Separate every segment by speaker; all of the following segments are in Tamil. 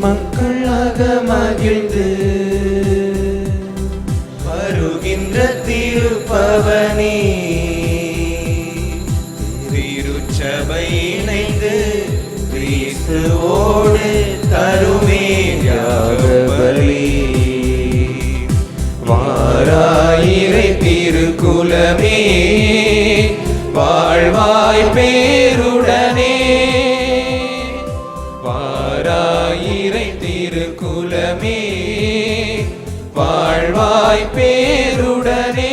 Speaker 1: மக்களாக மகிழ்ந்து வருகின்ற திருப்பவனி திருச்சபை இணைந்து கிறிஸ்துவோடு தருமே யாக பலி. வாராயிரை திருக்குலமே வாழ்வாய் பேருடனே, வாராயிரை திருக்குலமே வாழ்வாய் பேருடனே.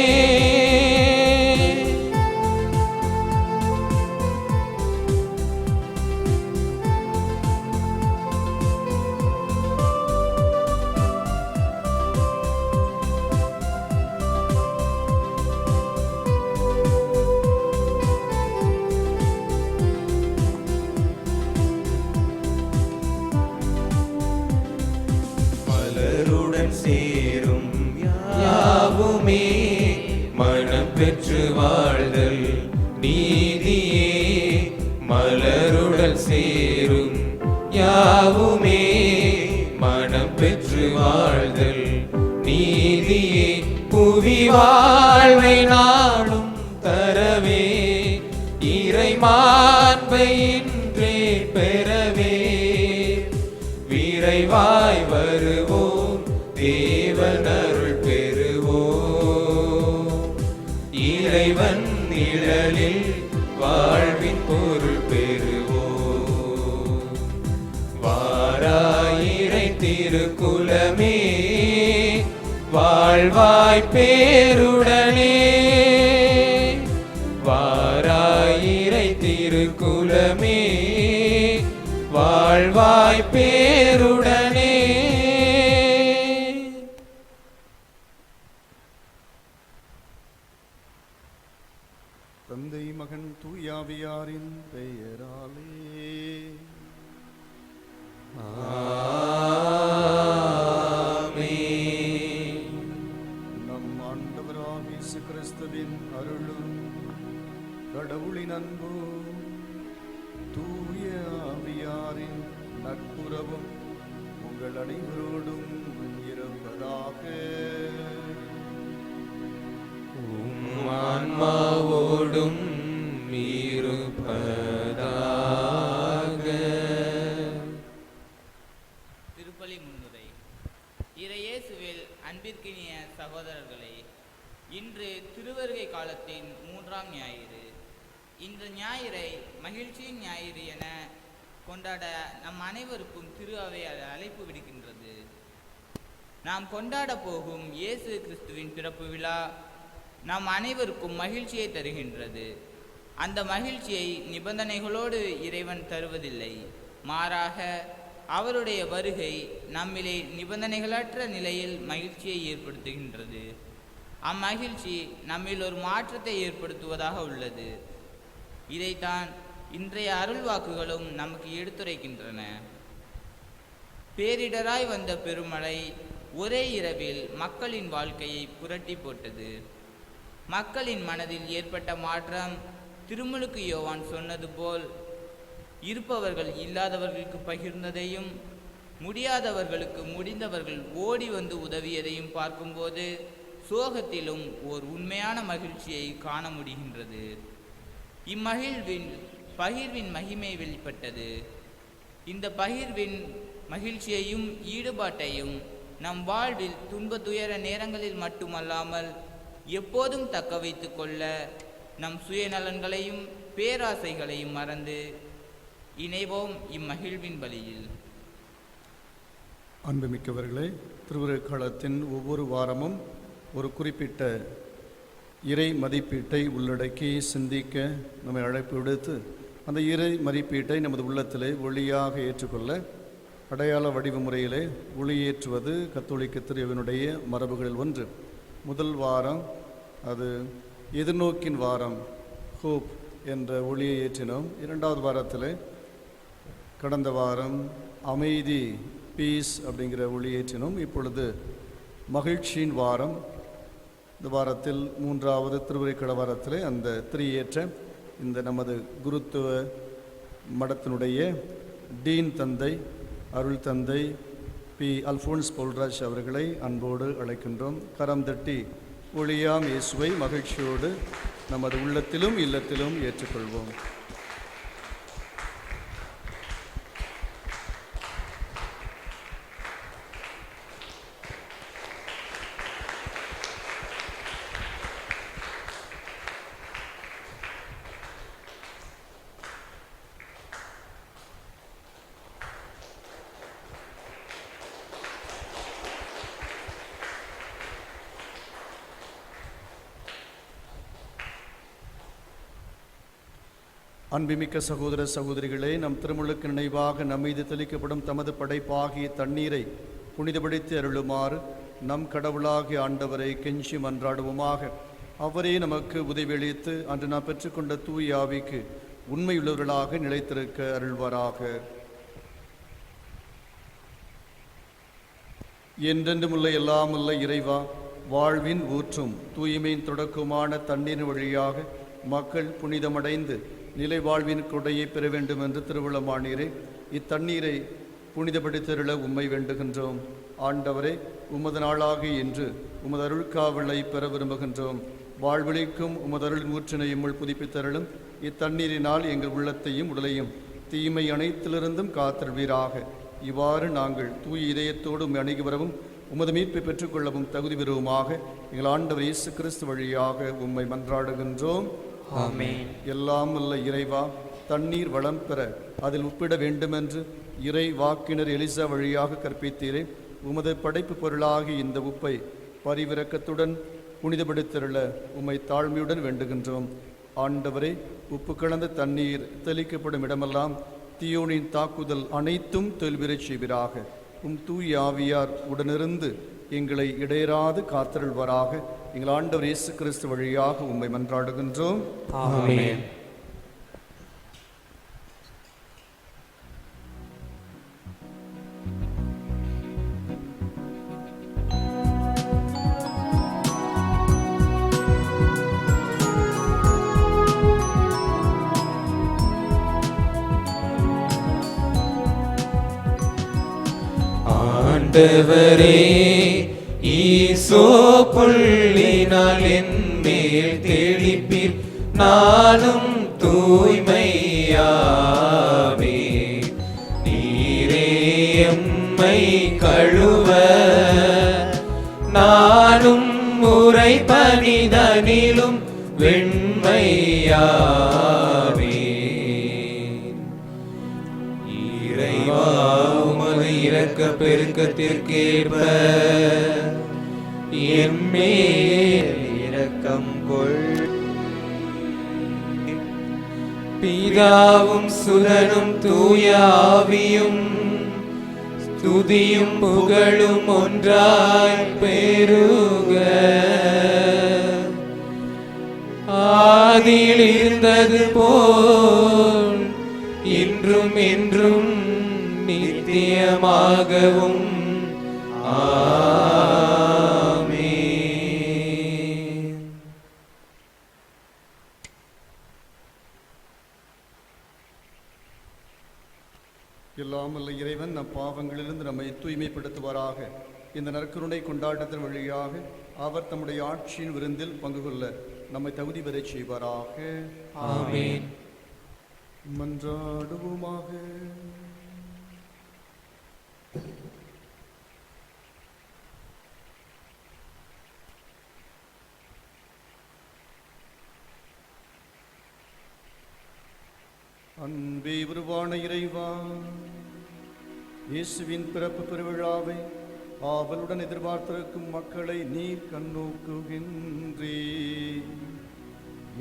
Speaker 1: சேரும் யாவுமே மனம் பெற்று வாழ்தல் நீதியே, மலருடன் சேரும் யாவுமே மனம் பெற்று வாழ்தல் நீதியே. புவி வாழ்வை நாளும் தரவே இறை மாண்பை இன்றே பெறவே விரைவாய் வருவோம் தேவன் அருள் பெறுவோம். இறைவன் நிழலில் வாழ்வின் பொருள் பெறுவோம். வாராயிரை திருக்குலமே வாழ்வாய் பேருடனே, வாராயிரை திருக்குலமே வாழ்வாய் பேருடனே.
Speaker 2: தந்தை மகன் தூயாவியாரின் பெயராலே
Speaker 1: ஆமென்.
Speaker 2: நம் ஆண்டவராகிய இயேசு கிறிஸ்துவின் அருளும் கடவுளின் அன்பும் தூய ஆவியாரின் நட்புறவும் உங்கள் அனைவரோடும் இருப்பதாக.
Speaker 1: ஆன்மாவோடும் இருப்பதாக.
Speaker 3: திருப்பலி முன்னுரை. இறையேசுவில் அன்பிற்கினிய சகோதரர்களே, இன்று திருவருகை காலத்தின் 3ஆம் ஞாயிறு. இந்த ஞாயிறை மகிழ்ச்சியின் ஞாயிறு என கொண்டாட நம் அனைவருக்கும் திரு அவை அழைப்பு விடுக்கின்றது. நாம் கொண்டாட போகும் இயேசு கிறிஸ்துவின் பிறப்பு விழா நம் அனைவருக்கும் மகிழ்ச்சியை தருகின்றது. அந்த மகிழ்ச்சியை நிபந்தனைகளோடு இறைவன் தருவதில்லை. மாறாக அவருடைய வருகை நம்மிலே நிபந்தனைகளற்ற நிலையில் மகிழ்ச்சியை ஏற்படுத்துகின்றது. அம்மகிழ்ச்சி நம்மில் ஒரு மாற்றத்தை ஏற்படுத்துவதாக உள்ளது. இதைத்தான் இன்றைய அருள் வாக்குகளும் நமக்கு எடுத்துரைக்கின்றன. பேரிடராய் வந்த பெருமழை ஒரே இரவில் மக்களின் வாழ்க்கையை புரட்டி போட்டது. மக்களின் மனதில் ஏற்பட்ட மாற்றம் திருமுழுக்கு யோவான் சொன்னது போல் இருப்பவர்கள் இல்லாதவர்களுக்கு பகிர்ந்ததையும் முடியாதவர்களுக்கு முடிந்தவர்கள் ஓடி வந்து உதவியதையும் பார்க்கும்போது சோகத்திலும் ஓர் உண்மையான மகிழ்ச்சியை காண முடிகின்றது. பகிர்வின் மகிமை வெளிப்பட்டது. இந்த பகிர்வின் மகிழ்ச்சியையும் ஈடுபாட்டையும் நம் வாழ்வில் துன்ப துயர நேரங்களில் மட்டுமல்லாமல் எப்போதும் தக்க வைத்து கொள்ள நம் சுயநலன்களையும் பேராசைகளையும் மறந்து இணைவோம் இம்மகிழ்வின் வழியில்.
Speaker 2: அன்புமிக்கவர்களே, திருவிருக்காலத்தின் ஒவ்வொரு வாரமும் ஒரு குறிப்பிட்ட இறை மதிப்பீட்டை உள்ளடக்கி சிந்திக்க நம்மை அழைப்பு விடுத்து அந்த இறை மதிப்பீட்டை நமது உள்ளத்திலே ஒளியாக ஏற்றுக்கொள்ள அடையாள வடிவ முறையிலே ஒளியேற்றுவது கத்தோலிக்க திருவினுடைய மரபுகளில் ஒன்று. முதல் வாரம் அது எதிர்நோக்கின் வாரம், ஹோப் என்ற ஒளியை ஏற்றினோம். இரண்டாவது வாரத்தில் கடந்த வாரம் அமைதி, பீஸ் அப்படிங்கிற ஒளி ஏற்றினோம். இப்பொழுது மகிழ்ச்சியின் வாரம். இந்த வாரத்தில் மூன்றாவது திருவருட்கட வாரத்தில் அந்த திரியேற்ற இந்த நமது குருத்துவ மடத்தினுடைய டீன் தந்தை அருள் தந்தை பி. அல்ஃபோன்ஸ் போல்ராஜ் அவர்களை அன்போடு அழைக்கின்றோம். கரம் தட்டி ஒளியாம் இயேசுவை மகிழ்ச்சியோடு நமது உள்ளத்திலும் இல்லத்திலும் ஏற்றுக்கொள்வோம். அன்புமிக்க சகோதர சகோதரிகளே, நம் திருமுழுக்கு நினைவாக நம்மீது தெளிக்கப்படும் தமது படைப்பாகிய தண்ணீரை புனிதப்படுத்தி அருளுமாறு நம் கடவுளாகிய ஆண்டவரை கெஞ்சி மன்றாடுவோமாக. அவரே நமக்கு உதவியளித்து அன்று நாம் பெற்றுக்கொண்ட தூய ஆவிக்கு உண்மையுள்ளவர்களாக நிலைத்திருக்க அருள்வாராக. என்றென்றுமுள்ள எல்லாமுள்ள இறைவா, வாழ்வின் ஊற்றும் தூய்மையின் தொடக்கமான தண்ணீரின் வழியாக மக்கள் புனிதமடைந்து நிலை வாழ்வின் கொடையை பெற வேண்டும் என்று திருவுளமானீரே, இத்தண்ணீரை புனிதப்படுத்திருள உம்மை வேண்டுகின்றோம். ஆண்டவரே, உமது நாளாக இன்று உமது அருள்காவலை பெற விரும்புகின்றோம். வாழ்வழிக்கும் உமது அருள் ஊற்றினை எம்முள் புதுப்பித்தருளும். இத்தண்ணீரினால் எங்கள் உள்ளத்தையும் உடலையும் தீமை அனைத்திலிருந்தும் காத்தருள்வீராக. இவ்வாறு நாங்கள் தூய இதயத்தோடு உம்மை அணுகி வரவும் உமது மீட்பை பெற்றுக்கொள்ளவும் தகுதி பெறுவோமாக. எங்கள் ஆண்டவர் இயேசு கிறிஸ்து வழியாக உம்மை மன்றாடுகின்றோம்.
Speaker 1: ஆமென்.
Speaker 2: எல்லாம் உள்ள இறைவா, தண்ணீர் வளம் பெற அதில் உப்பிட வேண்டுமென்று இறை வாக்கினர் எலிசா வழியாக கற்பித்தீரே. உமது படைப்பு பொருளாகி இந்த உப்பை பரிவிரக்கத்துடன் புனிதப்படுத்திருள உம்மை தாழ்மையுடன் வேண்டுகின்றோம். ஆண்டவரே, உப்பு கலந்த தண்ணீர் தெளிக்கப்படும் இடமெல்லாம் தீயோனின் தாக்குதல் அனைத்தும் தோல்வியறச் செய்வீராக. தூய் ஆவியார் உடனிருந்து எங்களை இடையராது காத்தருள்வாராக. எங்கள் ஆண்டவர் இயேசு கிறிஸ்து வழியாக உம்மை மன்றாடுகின்றோம்.
Speaker 1: ஆமென். ஆண்டவரே, ஈசோ புள்ளினால் என் மேல் தெளிப்பீர், நானும் தூய்மையாவே. நீரே எம்மை கழுவ நானும் முறை பணிதனிலும் வெண்மையாவே. இறைவா, உமது இரக்க பெருக்கத்திற்கேற்ப எம்மேல் இரக்கம் கொள். பிதாவும் சுதனும் தூய ஆவியும் ஸ்துதியும் புகழும் ஒன்றாய் பெருக. ஆதியில் இருந்தது போல் இன்றும் என்றும் நித்தியமாகவும் ஆமென்.
Speaker 2: எல்லாம் வல்ல இறைவன் நம் பாவங்களிலிருந்து நம்மை தூய்மைப்படுத்துவாராக. இந்த நற்கருணை கொண்டாட்டத்தின் வழியாக அவர் தம்முடைய ஆட்சியின் விருந்தில் பங்கு கொள்ள நம்மை தகுதி பெறச் செய்வாராக.
Speaker 1: ஆமென்.
Speaker 2: மன்றாடுவோமாக. அன்பே உருவான இறைவா, இயேசுவின் பிறப்பு பெருவிழாவை ஆவலுடன் எதிர்பார்த்திருக்கும் மக்களை நீர் கண்ணோக்குகின்றே.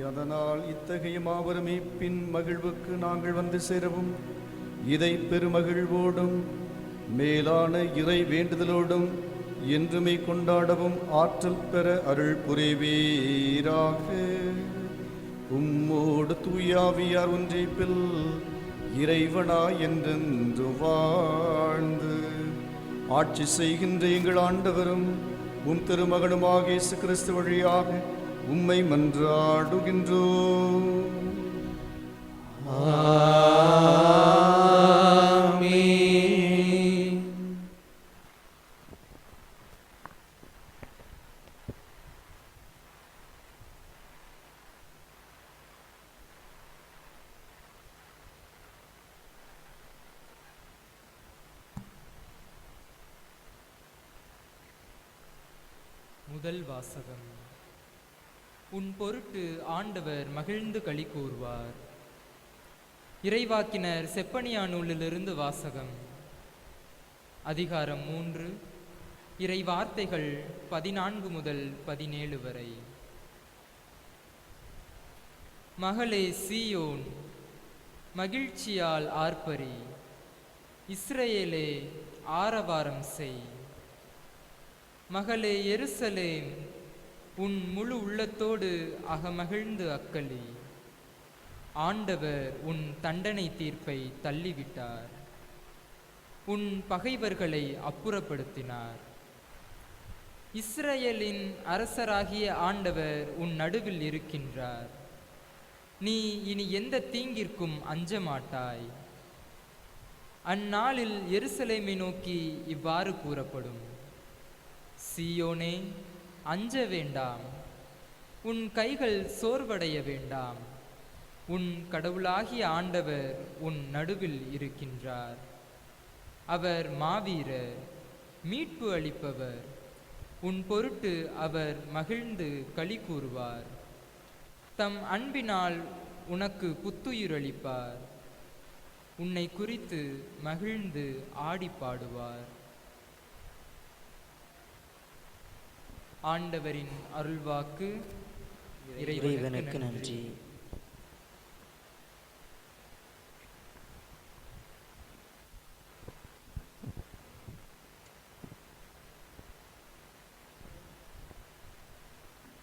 Speaker 2: அதனால் இத்தகைய மாபெரும் மீட்பின் மகிழ்வுக்கு நாங்கள் வந்து சேரவும், இதை பெருமகிழ்வோடும் மேலான இறை வேண்டுதலோடும் என்றுமே கொண்டாடவும் ஆற்றல் பெற அருள் புரிவீராக. உம்மோடு தூயாவியார் ஒன்றிப்பில் இறைவனா என்றென்று வாழ்ந்து ஆட்சி செய்கின்ற எங்கள் ஆண்டவரும் உம் திருமகனுமாக இயேசு கிறிஸ்து வழியாக உம்மை மன்றாடுகின்றோம்.
Speaker 1: ஆமென்.
Speaker 4: முதல் வாசகம். உன் பொருட்டு ஆண்டவர் மகிழ்ந்து களி கூறுவார். இறைவாக்கினர் செப்பனியா நூலிலிருந்து வாசகம். அதிகாரம் 3, இறை வார்த்தைகள் 14 முதல் 17 வரை. மகளே சீயோன், மகிழ்ச்சியால் ஆர்ப்பரி, இஸ்ரேலே ஆரவாரம் செய். மகளே எருசலேம், உன் முழு உள்ளத்தோடு அகமகிழ்ந்து அக்களி. ஆண்டவர் உன் தண்டனை தீர்ப்பை தள்ளிவிட்டார், உன் பகைவர்களை அப்புறப்படுத்தினார். இஸ்ரேலின் அரசராகிய ஆண்டவர் உன் நடுவில் இருக்கின்றார். நீ இனி எந்த தீங்கிற்கும் அஞ்ச மாட்டாய். அந்நாளில் எருசலேமை நோக்கி இவ்வாறு கூறப்படும்: சீயோனே, அஞ்ச வேண்டாம், உன் கைகள் சோர்வடைய வேண்டாம். உன் கடவுளாகிய ஆண்டவர் உன் நடுவில் இருக்கின்றார். அவர் மாவீரர், மீட்பு அளிப்பவர். உன் பொருட்டு அவர் மகிழ்ந்து களி கூறுவார். தம் அன்பினால் உனக்கு புத்துயிர் அளிப்பார். உன்னை குறித்து மகிழ்ந்து ஆடி பாடுவார். ஆண்டவரின் அருள்வாக்கு.
Speaker 5: இறைவனுக்கு நன்றி.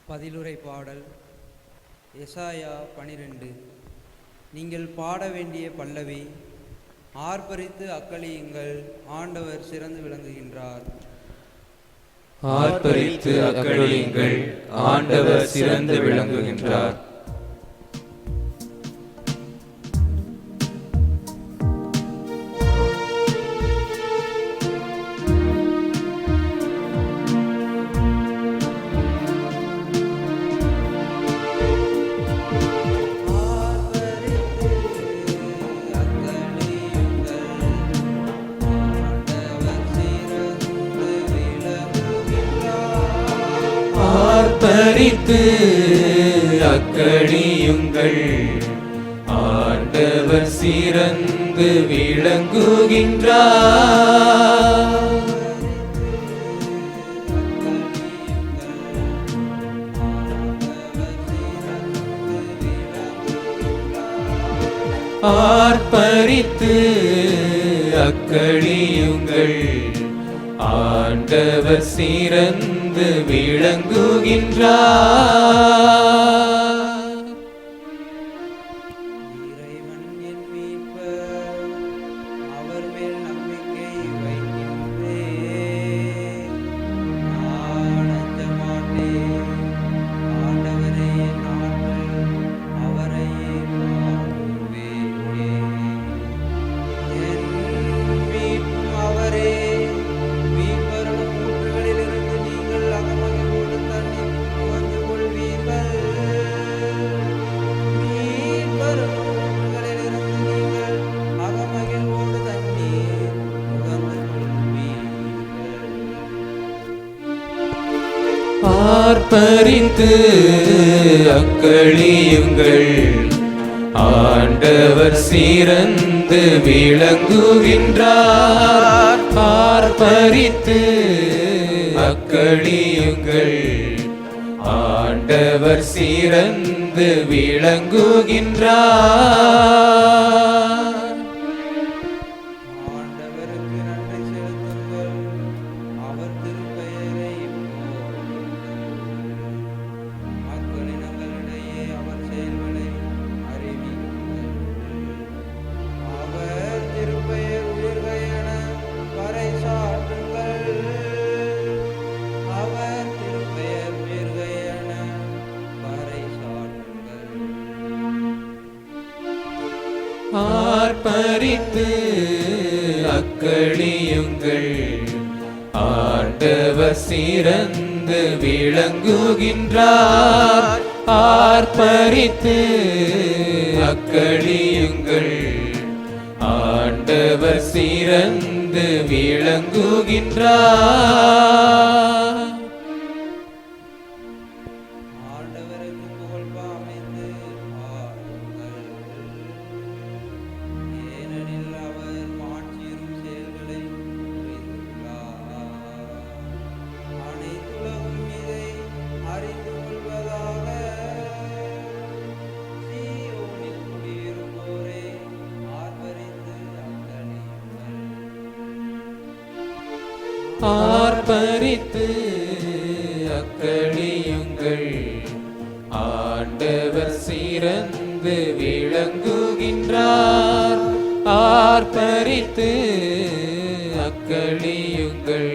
Speaker 6: பதிலுரை பாடல். எசாயா 12. நீங்கள் பாட வேண்டிய பல்லவி. ஆர்ப்பரித்து அக்களியுங்கள், ஆண்டவர் சிறந்து விளங்குகின்றார்.
Speaker 1: ஆர்ப்பரித்து அக்களியுங்கள், ஆண்டவர் சிறந்து விளங்குகின்றார். ஆர்ப்பரித்து அக்களியுங்கள், ஆண்டவர் சிறந்து விளங்குகின்றார். ஆர்ப்பரித்து அக்களியுங்கள், ஆண்டவர் சிறந்து விளங்குகின்றார்.
Speaker 6: இறைவன் என் மீட்பர், அவர் மேல் நம்பிக்கை வைக்கின்றேன். நான் அஞ்ச மாட்டேன். ஆண்டவரே என் ஆற்றல், அவரையே பாடுவேன். என் மீட்பும் அவரே. மீட்பருடன் ஊற்றுகளிலிருந்து நீங்கள் அகமகிழ்வோடு தண்ணீர் புகழ்ந்து கொள்வீர்கள். மீட்பருடன் ஊற்றுகளிலிருந்து நீங்கள் அகமகிழ்வோடு தண்ணீர் புகழ்ந்து கொள்வீர்கள்.
Speaker 1: ஆர்ப்பரித்து அக்களியுங்கள், ஆண்டவர் சிறந்து விளங்குகின்றார். ஆர்ப்பரித்து அக்களியுங்கள், ஆண்டவர் சிறந்து விளங்குகின்றார்.
Speaker 6: ஆண்டவருக்கு நன்றி செலுத்துங்கள், அவர் திருப்பெயரை போற்றுங்கள். மக்களினங்களிடையே அவர் செயல்களை அறிவியுங்கள். அவர் திருப்பெயர் உயர்க என பறைசாற்றுங்கள். அவர் திருப்பெயர் உயர்க என பறைசாற்றுங்கள்.
Speaker 1: ஆர்ப்பரித்து அக்களியுங்கள், ஆண்டவர் சிறந்து விளங்குகின்றார். ஆர்ப்பரித்து அக்களியுங்கள், ஆண்டவர் சிறந்து விளங்குகின்றார். ஆண்டவர் சிறந்து விளங்குகின்றார். ஆர்ப்பரித்து அக்களியுங்கள்,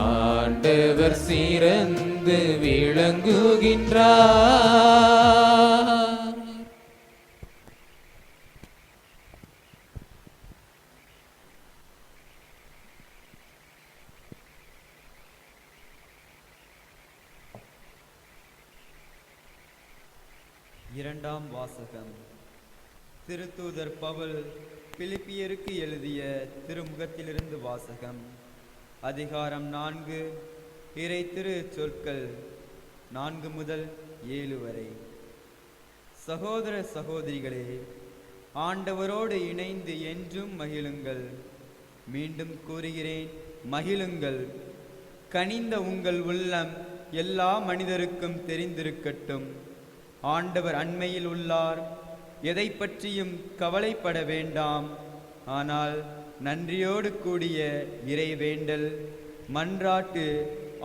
Speaker 1: ஆண்டவர் சிறந்து விளங்குகின்றார்.
Speaker 7: இரண்டாம் வாசகம். திருத்தூதர் பவுல் பிலிப்பியருக்கு எழுதிய திருமுகத்திலிருந்து வாசகம். அதிகாரம் 4, இறை திரு சொற்கள் 4 முதல் 7 வரை. சகோதர சகோதரிகளே, ஆண்டவரோடு இணைந்து என்றும் மகிழுங்கள். மீண்டும் கூறுகிறேன், மகிழுங்கள். கனிந்த உங்கள் உள்ளம் எல்லா மனிதருக்கும் தெரிந்திருக்கட்டும். ஆண்டவர் அண்மையில் உள்ளார், எதை பற்றியும் கவலைப்பட வேண்டாம். ஆனால் நன்றியோடு கூடிய இறைவேண்டல், மன்றாட்டு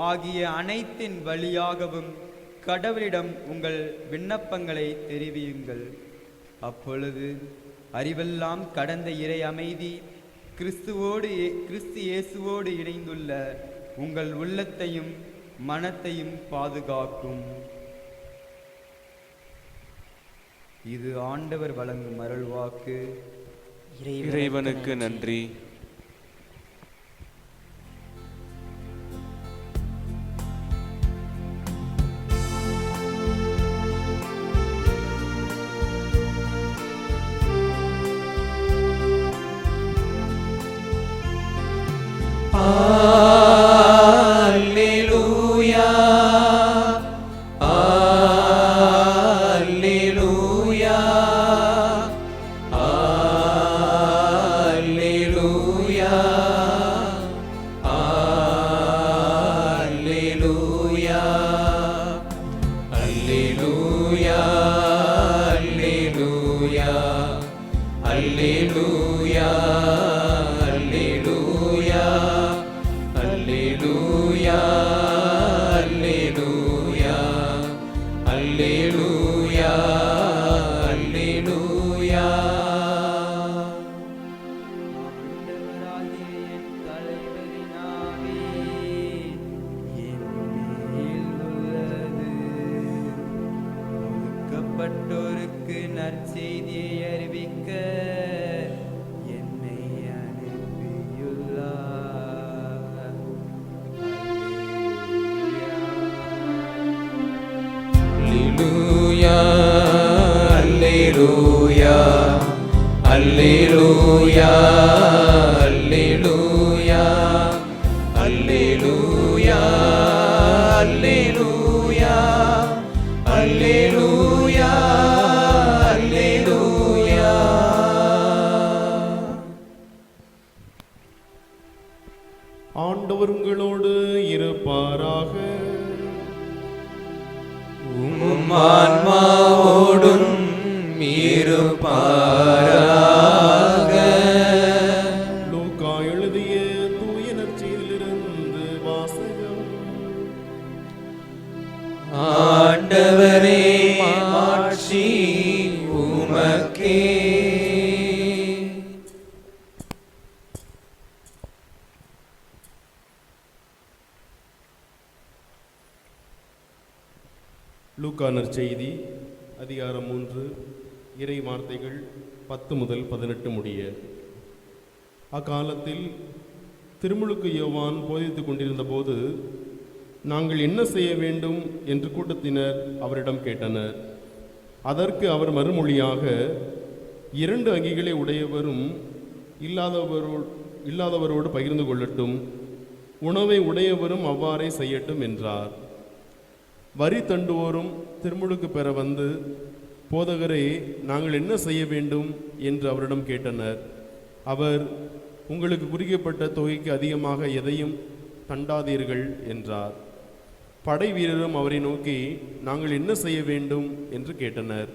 Speaker 7: ஆகிய அனைத்தின் வழியாகவும் கடவுளிடம் உங்கள் விண்ணப்பங்களை தெரிவியுங்கள். அப்பொழுது அறிவெல்லாம் கடந்த இறை அமைதி கிறிஸ்து இயேசுவோடு இணைந்துள்ள உங்கள் உள்ளத்தையும் மனத்தையும் பாதுகாக்கும். இது ஆண்டவர் வழங்கும் அருள்வாக்கு.
Speaker 1: இறைவனுக்கு நன்றி. அல்லேலூயா, அல்லேலூயா, அல்லேலூயா, அல்லேலூயா, அல்லேலூயா, அல்லேலூயா, அல்லேலூயா, அல்லேலூயா, அல்லேலூயா, அல்லேலூயா, அல்லேலூயா.
Speaker 7: ஆண்டவராகிய என் தலைவரின் ஆவி என் மேல் உள்ளது. ஒதுக்கப்பட்டோருக்கு நற்செய்தியை அறிவிக்க என்னை அனுப்பியுள்ளார்.
Speaker 1: அல்லேலூயா, அல்லேலூயா, அல்லேலூயா, அல்லேலூயா, அல்லேலூயா, அல்லேலூயா, அல்லேலூயா.
Speaker 8: ஆண்டவர் உங்களோடு இருப்பாராக.
Speaker 1: உம் ஆன்மாவோடும் இருப்பாராக.
Speaker 8: லூக்கா எழுதிய தூய நற்செய்தியிலிருந்து வாசகம்.
Speaker 1: ஆண்டவரே, மாட்சி உமக்கே.
Speaker 8: லூக்கா நற்செய்தி அதிகாரம் 3, இறை வார்த்தைகள் 10 முதல் 18 முடிய. அக்காலத்தில் திருமுழுக்கு யோவான் போதித்துக் கொண்டிருந்த போது, நாங்கள் என்ன செய்ய வேண்டும் என்று கூட்டத்தினர் அவரிடம் கேட்டனர். அதற்கு அவர் மறுமொழியாக, 2 அங்கிகளை உடையவரும் இல்லாதவரோடு பகிர்ந்து கொள்ளட்டும், உணவை உடையவரும் அவ்வாறே செய்யட்டும் என்றார். வரி தண்டுவோரும் திருமுழுக்கு பெற வந்து, போதகரே, நாங்கள் என்ன செய்ய வேண்டும் என்று அவரிடம் கேட்டனர். அவர், உங்களுக்கு குறிக்கப்பட்ட தொகைக்கு அதிகமாக எதையும் தண்டாதீர்கள் என்றார். படை வீரரும் அவரை நோக்கி, நாங்கள் என்ன செய்ய வேண்டும் என்று கேட்டனர்.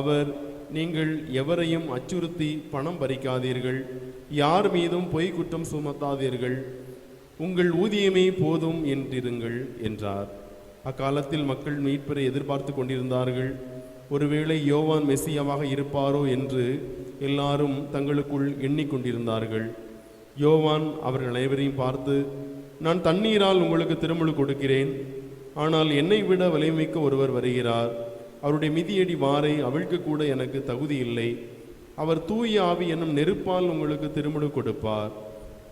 Speaker 8: அவர், நீங்கள் எவரையும் அச்சுறுத்தி பணம் பறிக்காதீர்கள், யார் மீதும் பொய் குற்றம் சுமத்தாதீர்கள், உங்கள் ஊதியமே போதும் என்றிருங்கள் என்றார். அக்காலத்தில் மக்கள் மீட்பரை எதிர்பார்த்து கொண்டிருந்தார்கள். ஒருவேளை யோவான் மெசியாவாக இருப்பாரோ என்று எல்லாரும் தங்களுக்குள் எண்ணிக்கொண்டிருந்தார்கள். யோவான் அவர்கள் அனைவரையும் பார்த்து, நான் தண்ணீரால் உங்களுக்கு திருமுழு கொடுக்கிறேன். ஆனால் என்னை விட வலிமைமிக்க ஒருவர் வருகிறார். அவருடைய மிதியடி வாரை அவிழ்க்க கூட எனக்கு தகுதி இல்லை. அவர் தூய ஆவி என்னும் நெருப்பால் உங்களுக்கு திருமுழு கொடுப்பார்.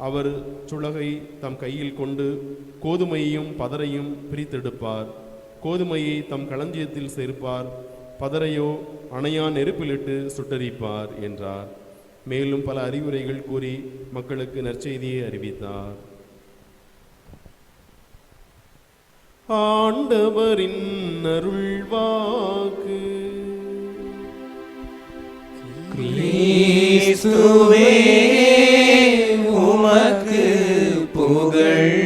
Speaker 8: அவர் சுளகை தம் கையில் கொண்டு கோதுமையையும் பதரையும் பிரித்தெடுப்பார். கோதுமையை தம் களஞ்சியத்தில் சேர்ப்பார், பதரையோ அணையா நெருப்பிலிட்டு சுட்டரிப்பார் என்றார். மேலும் பல அறிவுரைகள் கூறி மக்களுக்கு நற்செய்தியை அறிவித்தார். ஆண்டவரின் அருள்வாக்கு.
Speaker 1: கிறிஸ்துவே உமக்கு புகழ்.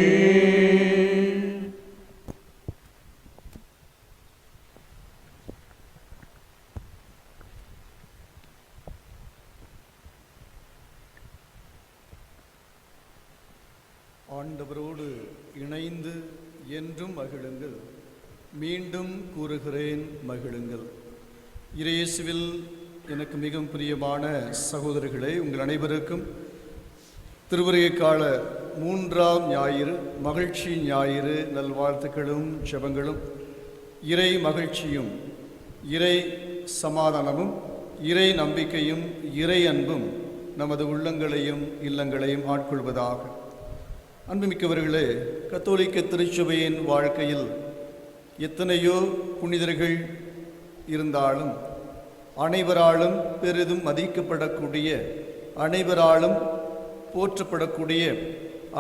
Speaker 2: ஆண்டவரோடு இணைந்து என்றும் மகிழுங்கள். மீண்டும் கூறுகிறேன், மகிழுங்கள். இயேசுவில் எனக்கு மிகவும் பிரியமான சகோதரர்களே, உங்கள் அனைவருக்கும் திருவருகை கால 3ஆம் ஞாயிறு, மகிழ்ச்சி ஞாயிறு நல்வாழ்த்துக்களும் ஜெபங்களும். இறை மகிழ்ச்சியும் இறை சமாதானமும் இறை நம்பிக்கையும் இறை அன்பும் நமது உள்ளங்களையும் இல்லங்களையும் ஆட்கொள்வதாக. அன்புமிக்கவர்களே, கத்தோலிக்க திருச்சபையின் வாழ்க்கையில் எத்தனையோ புனிதர்கள் இருந்தாலும் அனைவராலும் பெரிதும் மதிக்கப்படக்கூடிய, அனைவராலும் போற்றப்படக்கூடிய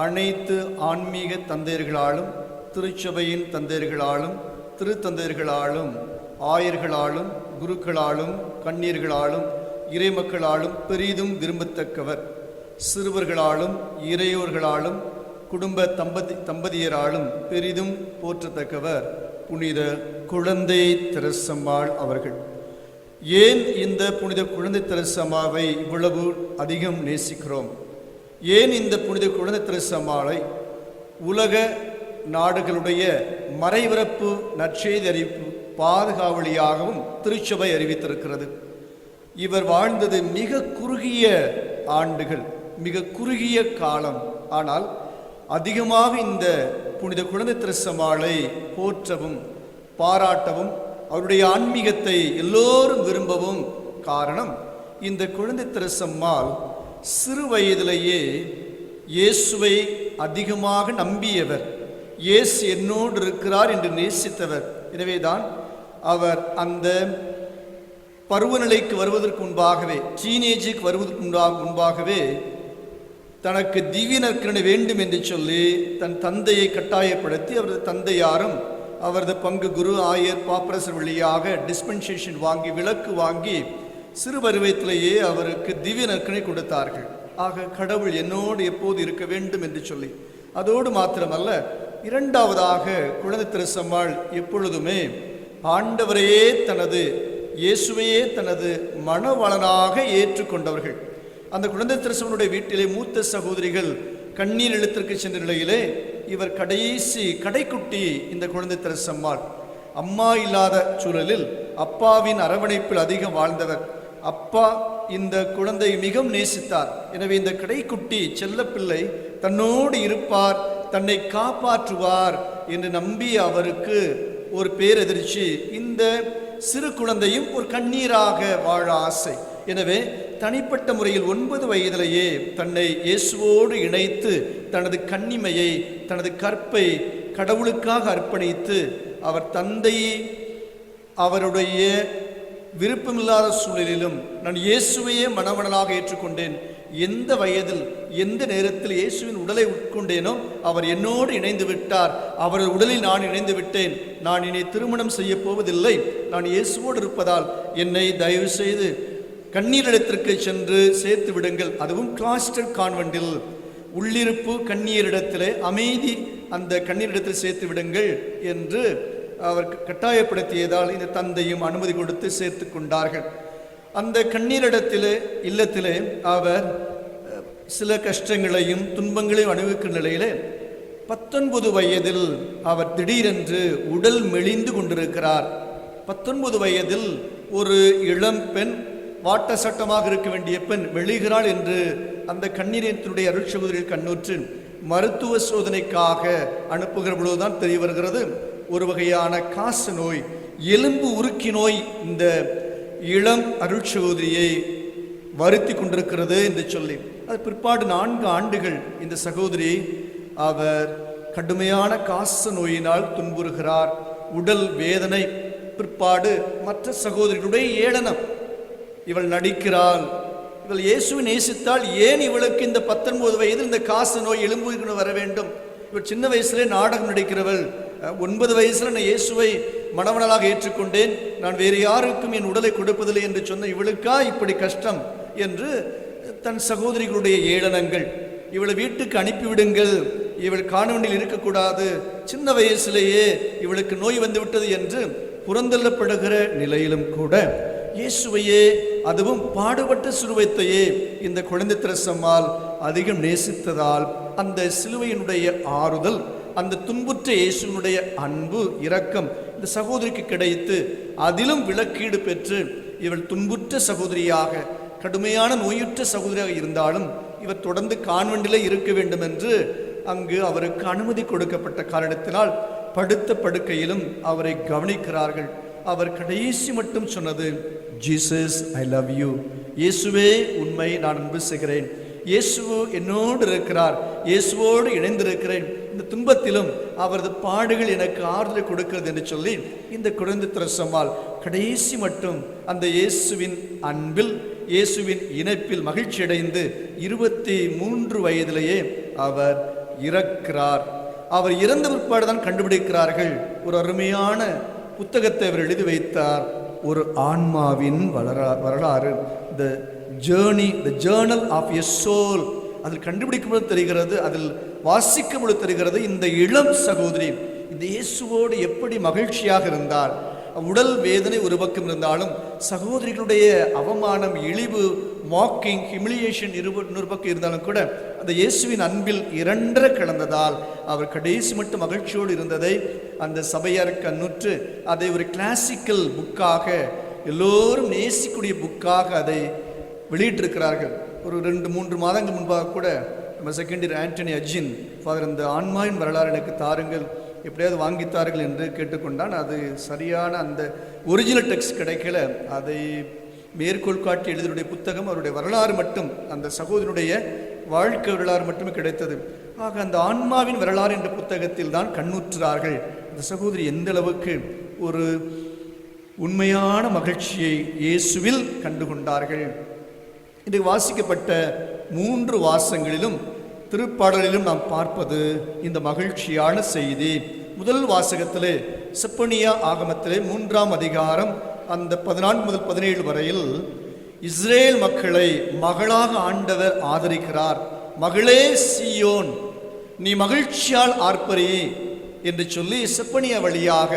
Speaker 2: அனைத்து ஆன்மீக தந்தையர்களாலும், திருச்சபையின் தந்தையர்களாலும், திருத்தந்தையர்களாலும், ஆயர்களாலும், குருக்களாலும், கண்ணீர்களாலும், இறைமக்களாலும் பெரிதும் விரும்பத்தக்கவர். சிறுவர்களாலும் இறையோர்களாலும் குடும்ப தம்பதியராலும் பெரிதும் போற்றத்தக்கவர் புனித குழந்தை தெரசம்மாள் அவர்கள். ஏன் இந்த புனித குழந்தை தெரசம்மாவை இவ்வளவு அதிகம் நேசிக்கிறோம்? ஏன் இந்த புனித குழந்தை தெரசம்மாளை உலக நாடுகளுடைய மறைவிறப்பு நற்செய்தி அறிவிப்பு பாதுகாவலியாகவும் திருச்சபை அறிவித்திருக்கிறது. இவர் வாழ்ந்தது மிக குறுகிய ஆண்டுகள், மிக குறுகிய காலம். ஆனால் அதிகமாக இந்த புனித குழந்தை தெரசம்மாளை போற்றவும் பாராட்டவும் அவருடைய ஆன்மீகத்தை எல்லோரும் விரும்பவும் காரணம், இந்த குழந்தை தெரசம்மாள் சிறு வயதிலேயே இயேசுவை அதிகமாக நம்பியவர், இயேசு என்னோடு இருக்கிறார் என்று நேசித்தவர். எனவேதான் அவர் அந்த பருவநிலைக்கு வருவதற்கு முன்பாகவே, டீனேஜுக்கு வருவதற்கு முன்பாகவே தனக்கு திவ்ய நற்கருணை வேண்டும் என்று சொல்லி தன் தந்தையை கட்டாயப்படுத்தி, அவரது தந்தையாரும் அவரது பங்கு குரு ஆயர் பாப்பரசர் வழியாக டிஸ்பென்சேஷன் வாங்கி, விலக்கு வாங்கி சிறு பருவத்திலேயே அவருக்கு திவ்ய நற்கருணை கொடுத்தார்கள். ஆக கடவுள் என்னோடு எப்போது இருக்க வேண்டும் என்று சொல்லி, அதோடு மாத்திரமல்ல, இரண்டாவதாக குழந்தை தெரசம்மாள் எப்பொழுதுமே ஆண்டவரையே தனது, இயேசுவையே தனது மணவளனாக ஏற்றுக்கொண்டவர்கள். அந்த குழந்தை தெரசம்மாளுடைய வீட்டிலே மூத்த சகோதரிகள் கண்ணீர் எழுத்திற்கு சென்ற நிலையிலே இவர் கடைக்குட்டி இந்த குழந்தை தெரசம்மாள். அம்மா இல்லாத சூழலில் அப்பாவின் அரவணைப்பில் அதிகம் வாழ்ந்தவர். அப்பா இந்த குழந்தை மிகவும் நேசித்தார். எனவே இந்த கடைக்குட்டி செல்லப்பிள்ளை தன்னோடு இருப்பார், தன்னை காப்பாற்றுவார் என்று நம்பி அவருக்கு ஒரு பேரெதிர்ச்சி, இந்த சிறு குழந்தையும் ஒரு கண்ணீராக வாழ ஆசை. எனவே தனிப்பட்ட முறையில் 9 வயதிலேயே தன்னை இயேசுவோடு இணைத்து தனது கன்னிமையை, தனது கற்பை கடவுளுக்காக அர்ப்பணித்து அவர் தந்தையை அவருடைய விருப்பமில்லாத சூழலிலும் நான் இயேசுவையே மணமணனாக ஏற்றுக்கொண்டேன். எந்த வயதில் எந்த நேரத்தில் இயேசுவின் உடலை உட்கொண்டேனோ அவர் என்னோடு இணைந்து விட்டார், அவரது உடலில் நான் இணைந்து விட்டேன். நான் இனி திருமணம் செய்ய போவதில்லை, நான் இயேசுவோடு இருப்பதால் என்னை தயவு செய்து கண்ணீரிடத்திற்கு சென்று சேர்த்து விடுங்கள். அதுவும் கிளாஸ்டர் கான்வென்டில் உள்ளிருப்பு கண்ணீரிடத்திலே அமைதி, அந்த கண்ணீரிடத்தில் சேர்த்து விடுங்கள் என்று அவர் கட்டாயப்படுத்தியதால் இந்த தந்தையும் அனுமதி கொடுத்து சேர்த்து கொண்டார்கள். அந்த கண்ணீரிடத்திலே இல்லத்திலே அவர் சில கஷ்டங்களையும் துன்பங்களையும் அனுபவிக்கும் நிலையிலே 19 வயதில் அவர் திடீரென்று உடல் மெலிந்து கொண்டிருக்கிறார். 19 வயதில் ஒரு இளம் பெண், வாட்ட சட்டமாக இருக்க வேண்டிய பெண் மெலிகிறாள் என்று அந்த கண்ணீரத்தினுடைய அருட்சகோதரில் கண்ணுற்று மருத்துவ சோதனைக்காக அனுப்புகிற பொழுதுதான் தெரிய வருகிறது, ஒரு வகையான காச நோய், எலும்பு உருக்கி நோய் இந்த இளம் அருட்சகோதரியை வருத்தி கொண்டிருக்கிறது என்று சொல்லி, அது பிற்பாடு 4 ஆண்டுகள் இந்த சகோதரி அவர் கடுமையான காச நோயினால் துன்புறுகிறார். உடல் வேதனை, பிற்பாடு மற்ற சகோதரிகளுடைய ஏளனம். இவள் நடிக்கிறாள், இவள் இயேசுவை நேசித்தால் ஏன் இவளுக்கு இந்த 19 வயதில் இந்த காச நோய் எலும்பு வர வேண்டும்? இவள் சின்ன வயசுலேயே நாடகம் நடிக்கிறவள். 9 வயசுல நான் இயேசுவை மணவனாக ஏற்றுக்கொண்டேன், நான் வேறு யாருக்கும் என் உடலை கொடுப்பதில்லை என்று சொன்ன இவளுக்கா இப்படி கஷ்டம் என்று தன் சகோதரிகளுடைய ஏளனங்கள். இவளை வீட்டுக்கு அனுப்பிவிடுங்கள், இவள் காணவனில் இருக்கக்கூடாது, சின்ன வயசிலேயே இவளுக்கு நோய் வந்துவிட்டது என்று புறந்தள்ளப்படுகிற நிலையிலும் கூட இயேசுவையே, அதுவும் பாடுபட்ட சிலுவைத்தையே இந்த குழந்தை திரசம்மாள் அதிகம் நேசித்ததால் அந்த சிலுவையினுடைய ஆறுதல், அந்த துன்புற்ற இயேசுவினுடைய அன்பு இரக்கம் இந்த சகோதரிக்கு கிடைத்து அதிலும் விலக்கீடு பெற்று இவள் துன்புற்ற சகோதரியாக, கடுமையான நோயுற்ற சகோதரியாக இருந்தாலும் இவர் தொடர்ந்து கான்வெண்டிலே இருக்க வேண்டும் என்று அங்கு அவருக்கு அனுமதி கொடுக்கப்பட்ட காரணத்தினால் படுத்த படுக்கையிலும் அவரை கவனிக்கிறார்கள். அவர் கடைசி மட்டும் சொன்னது, ஜீசஸ் ஐ லவ் யூ, இயேசுவே உண்மை நான் அன்பு செய்கிறேன், இயேசு என்னோடு இருக்கிறார், இயேசுவோடு இணைந்திருக்கிறேன், இந்த துன்பத்திலும் அவரது பாடுகள் எனக்கு ஆறுதலை கொடுக்கிறது என்று சொல்லி இந்த குழந்தை திரசம்மாள் கடைசி மட்டும் அந்த இயேசுவின் அன்பில், இயேசுவின் இணைப்பில் மகிழ்ச்சி அடைந்து 23 வயதிலேயே அவர் இறக்கிறார். அவர் இறந்த பிற்பாடுதான் கண்டுபிடிக்கிறார்கள், ஒரு அருமையான புத்தகத்தை அவர் எழுதி வைத்தார், ஒரு ஆன்மாவின் வரலாறு, the journal of a soul. அதில் கண்டுபிடிக்கும்போது தெரிகிறது, அதில் வாசிக்கும்போது தெரிகிறது, இந்த இளம் சகோதரி இந்த இயேசுவோடு எப்படி மகிழ்ச்சியாக இருந்தார். உடல் வேதனை ஒரு பக்கம் இருந்தாலும் சகோதரிகளுடைய அவமானம், இழிவு, மாக்கிங், ஹியூமிலியேஷன் இன்னொரு பக்கம் இருந்தாலும் கூட அந்த இயேசுவின் அன்பில் இரண்டரை கலந்ததால் அவர் கடைசி மட்டும் மகிழ்ச்சியோடு இருந்ததை அந்த சபையார் கண்ணுற்று அதை ஒரு கிளாசிக்கல் புக்காக, எல்லோரும் நேசிக்கூடிய புக்காக அதை வெளியிட்டிருக்கிறார்கள். ஒரு 2-3 மாதங்கள் முன்பாக கூட நம்ம second year Antony Ajin father இந்த ஆன்மாவின் வரலாறு எனக்கு தாருங்கள், எப்படியாவது வாங்கித்தார்கள் என்று கேட்டுக்கொண்டான். அது சரியான அந்த ஒரிஜினல் டெக்ஸ்ட் கிடைக்கல, அதை மேற்கோள் காட்டி எழுதினுடைய புத்தகம், அவருடைய வரலாறு மட்டும், அந்த சகோதரனுடைய வாழ்க்கை வரலாறு மட்டுமே கிடைத்தது. ஆக அந்த ஆன்மாவின் வரலாறு என்ற புத்தகத்தில் தான் கண்ணுற்றார்கள் அந்த சகோதரி எந்த அளவுக்கு ஒரு உண்மையான மகிழ்ச்சியை இயேசுவில் கண்டுகொண்டார்கள். இன்றைக்கு வாசிக்கப்பட்ட 3 வாசகங்களிலும் திருப்பாடலிலும் நாம் பார்ப்பது இந்த மகிழ்ச்சியான செய்தி. முதல் வாசகத்திலே செப்பனியா ஆகமத்திலே 3ஆம் அதிகாரம் அந்த 14 முதல் 17 வரையில் இஸ்ரேல் மக்களை மகளாக ஆண்டவர் ஆதரிக்கிறார். மகளே சீயோன், நீ மகிழ்ச்சியால் ஆர்ப்பரி என்று சொல்லி செப்பனியா வழியாக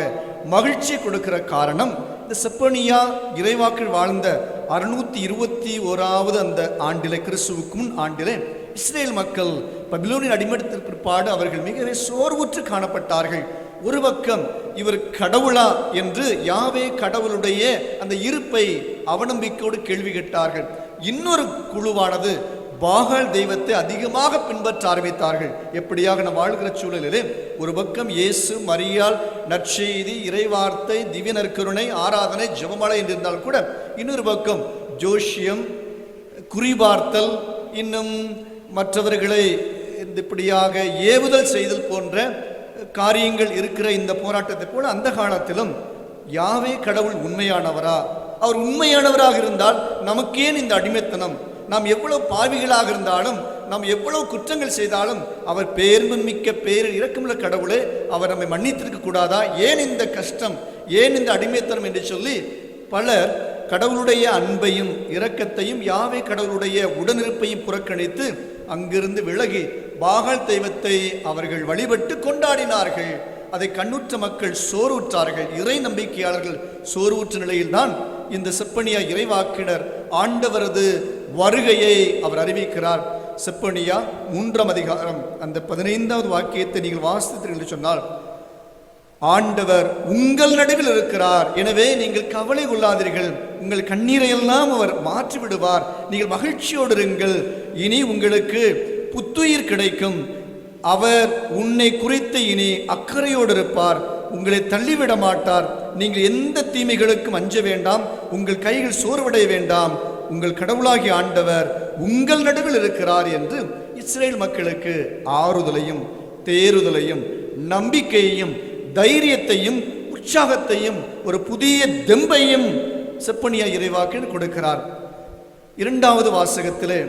Speaker 2: மகிழ்ச்சி கொடுக்கிற காரணம், இந்த செப்பனியா இறைவாக்கில் வாழ்ந்த 621வது அந்த ஆண்டிலே, கிறிஸ்துவுக்கு முன் ஆண்டிலே இஸ்ரேல் மக்கள் பபிலோனின் அடிமைத்தனத்திற்கு பிற்பாடு அவர்கள் மிகவே சோர்வுற்று காணப்பட்டார்கள். ஒரு பக்கம் இவர் கடவுளா என்று யாவே கடவுளுடைய அந்த இருப்பை அவநம்பிக்கையோடு கேள்வி கேட்டார்கள். இன்னொரு குழுவானது பாகால் தெய்வத்தை அதிகமாக பின்பற்ற ஆரம்பித்தார்கள். எப்படியாக நாம் வாழ்கிற சூழலிலே ஒரு பக்கம் இயேசு, மரியாள், நற்செய்தி, இறைவார்த்தை, திவ்ய நற்கருணை, ஆராதனை, ஜெபமாலை என்றிருந்தால் கூட இன்னொரு பக்கம் ஜோஷியம், குறிபார்த்தல், இன்னும் மற்றவர்களை இப்படியாக ஏவுதல் செய்தல் போன்ற காரியங்கள் இருக்கிற இந்த போராட்டத்தை போல அந்த காலத்திலும் யாவே கடவுள் உண்மையானவரா? அவர் உண்மையானவராக இருந்தால் நமக்கேன் இந்த அடிமைத்தனம்? நாம் எவ்வளவு பாவிகளாக இருந்தாலும், நாம் எவ்வளவு குற்றங்கள் செய்தாலும் அவர் பேர்மிக்க பேரில் இரக்கமுள்ள கடவுளே, அவர் நம்மை மன்னித்திருக்க கூடாதா? ஏன் இந்த கஷ்டம், ஏன் இந்த அடிமைத்தனம் என்று சொல்லி பலர் கடவுளுடைய அன்பையும் இரக்கத்தையும் யாவே கடவுளுடைய உடனிருப்பையும் புறக்கணித்து அங்கிருந்து விலகி பாகால் தெய்வத்தை அவர்கள் வழிபட்டு கொண்டாடினார்கள். அதை கண்ணுற்ற மக்கள் சோர்வுற்றார்கள். இறை நம்பிக்கையாளர்கள் சோர்வுற்ற நிலையில்தான் இந்த செப்பனியா இறைவாக்கினர் ஆண்டவரது வருகையை அவர் அறிவிக்கிறார். செப்பனியா 3ஆம் அதிகாரம் அந்த 15வது வாக்கியத்தை நீங்கள் வாசித்தீர்கள் என்று சொன்னால், ஆண்டவர் உங்கள் நடுவில் இருக்கிறார், எனவே நீங்கள் கவலை கொள்ளாதீர்கள், உங்கள் கண்ணீரை எல்லாம் அவர் மாற்றி விடுவார், நீங்கள் மகிழ்ச்சியோடு இருங்கள், இனி உங்களுக்கு புத்துயிர் கிடைக்கும், அவர் உன்னை குறித்து இனி அக்கறையோடு இருப்பார், உங்களை தள்ளிவிட மாட்டார், நீங்கள் எந்த தீமைகளுக்கும் அஞ்ச வேண்டாம், உங்கள் கைகள் சோர்வடைய வேண்டாம், உங்கள் கடவுளாகிய ஆண்டவர் உங்கள் நடுவில் இருக்கிறார் என்று இஸ்ரேல் மக்களுக்கு ஆறுதலையும் தேறுதலையும் நம்பிக்கையையும் தைரியத்தையும் உற்சாகத்தையும் ஒரு புதிய தெம்பையும் செப்பனியா இறைவாக்கில் கொடுக்கிறார். 2வது வாசகத்திலே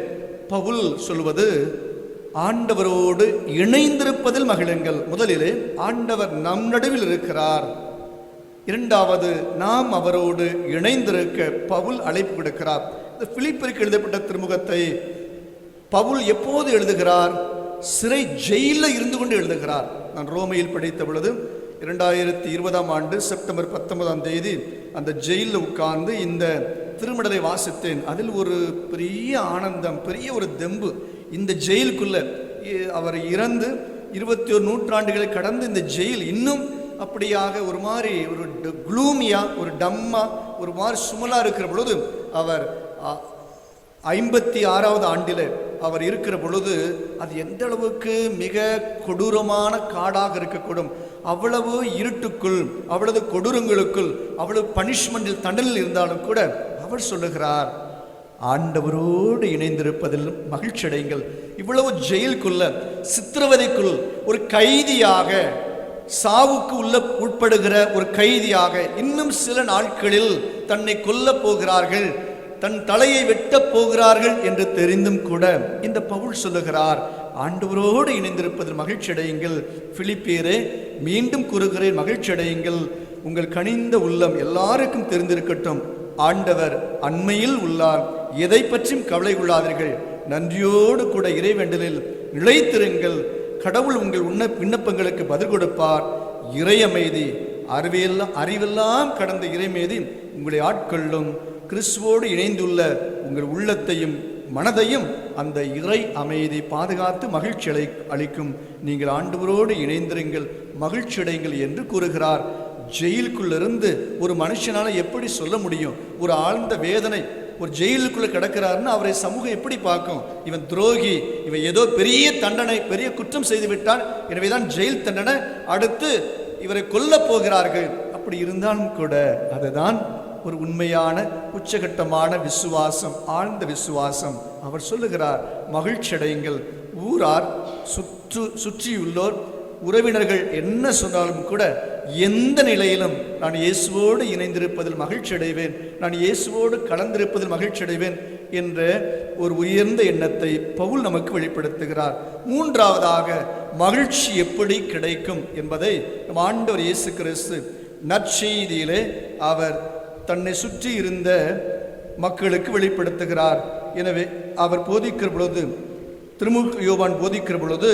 Speaker 2: பவுல் சொல்வது, ஆண்டவரோடு இணைந்திருப்பதில் மகிழுங்கள். முதலிலே ஆண்டவர் நம் நடுவில் இருக்கிறார், 2வது நாம் அவரோடு இணைந்திருக்க பவுல் அழைப்பு கொடுக்கிறார். இந்த பிலிப்பிற்கு எழுதப்பட்ட திருமுகத்தை பவுல் எப்போது எழுதுகிறார்? சிறை ஜெயிலில் இருந்து கொண்டு எழுதுகிறார். நான் ரோமையில் படித்த பொழுது 2020ஆம் ஆண்டு செப்டம்பர் 19ஆம் தேதி அந்த ஜெயிலில் உட்கார்ந்து இந்த திருமடலை வாசித்தேன். அதில் ஒரு பெரிய ஆனந்தம், பெரிய ஒரு தெம்பு. இந்த ஜெயிலுக்குள்ள அவர் இறந்து 21 நூற்றாண்டுகளை கடந்து இந்த ஜெயில் இன்னும் அப்படியாக ஒரு மாதிரி ஒரு க்ளூமியா, ஒரு டம்மா, ஒரு மாதிரி சுமலா இருக்கிற பொழுது, அவர் 56வது ஆண்டில் அவர் இருக்கிற பொழுது அது எந்த அளவுக்கு மிக கொடூரமான காடாக இருக்கக்கூடும், அவ்வளவு இருட்டுக்குள், அவ்வளவு கொடூரங்களுக்குள், அவ்வளவு பனிஷ்மெண்டில் தண்டனில் இருந்தாலும் கூட அவர் சொல்லுகிறார், ஆண்டவரோடு இணைந்திருப்பதில் மகிழ்ச்சி அடைங்கள். இவ்வளவு ஜெயிலுக்குள்ள, சித்திரவதைக்குள் ஒரு கைதியாக, சாவுக்கு உட்படுகிற ஒரு கைதியாக, இன்னும் சில நாட்களில் தன்னை கொல்ல போகிறார்கள், தன் தலையை வெட்டப் போகிறார்கள் என்று தெரிந்தும் கூட இந்த பவுல் சொல்லுகிறார், ஆண்டவரோடு இணைந்திருப்பதில் மகிழ்ச்சி அடையுங்கள். பிலிப்பியரே, மீண்டும் கூறுகிறேன், மகிழ்ச்சி அடையுங்கள். உங்கள் கனிந்த உள்ளம் எல்லாருக்கும் தெரிந்திருக்கட்டும், ஆண்டவர் அண்மையில் உள்ளார், எதை பற்றியும் கவலை கொள்ளாதீர்கள், நன்றியோடு கூட இறைவேண்டலில் நிலைத்திருங்கள், கடவுள் உங்கள் விண்ணப்பங்களுக்கு பதில் கொடுப்பார். இறை அமைதி, அறிவெல்லாம் கடந்த இறைமேதி உங்களை ஆட்கொள்ளும். கிறிஸ்துவோடு இணைந்துள்ள உங்கள் உள்ளத்தையும் மனதையும் அந்த இறை அமைதி பாதுகாத்து மகிழ்ச்சி அளிக்கும். நீங்கள் ஆண்டவரோடு இணைந்திருங்கள், மகிழ்ச்சி அடைங்கள் என்று கூறுகிறார். ஜெயிலுக்குள்ளிருந்து ஒரு மனுஷனால எப்படி சொல்ல முடியும்? ஒரு ஆழ்ந்த வேதனை. ஒரு ஜெயிலுக்குள்ள கிடக்கிறாருன்னு அவரை சமூகம் எப்படி பார்க்கும்? இவன் துரோகி, இவன் ஏதோ பெரிய தண்டனை, பெரிய குற்றம் செய்து விட்டான், எனவேதான் ஜெயில் தண்டனை, அடுத்து இவரை கொல்ல போகிறார்கள். அப்படி இருந்தாலும் கூட அதுதான் ஒரு உண்மையான உச்சகட்டமான விசுவாசம், ஆழ்ந்த விசுவாசம். அவர் சொல்லுகிறார், மகிழ்ச்சி அடையுங்கள். ஊரார், சுற்றியுள்ளோர், உறவினர்கள் என்ன சொன்னாலும் கூட எந்த நிலையிலும் நான் இயேசுவோடு இணைந்திருப்பதில் மகிழ்ச்சி அடைவேன், நான் இயேசுவோடு கலந்திருப்பதில் மகிழ்ச்சி அடைவேன் என்ற ஒரு உயர்ந்த எண்ணத்தை பவுல் நமக்கு வெளிப்படுத்துகிறார். 3வதாக மகிழ்ச்சி எப்படி கிடைக்கும் என்பதை நம் ஆண்டவர் இயேசு கிறிஸ்து நற்செய்தியிலே அவர் தன்னை சுற்றி இருந்த மக்களுக்கு வெளிப்படுத்துகிறார். எனவே அவர் போதிக்கிற பொழுது, திருமுழுக்கு யோவான் போதிக்கிற பொழுது,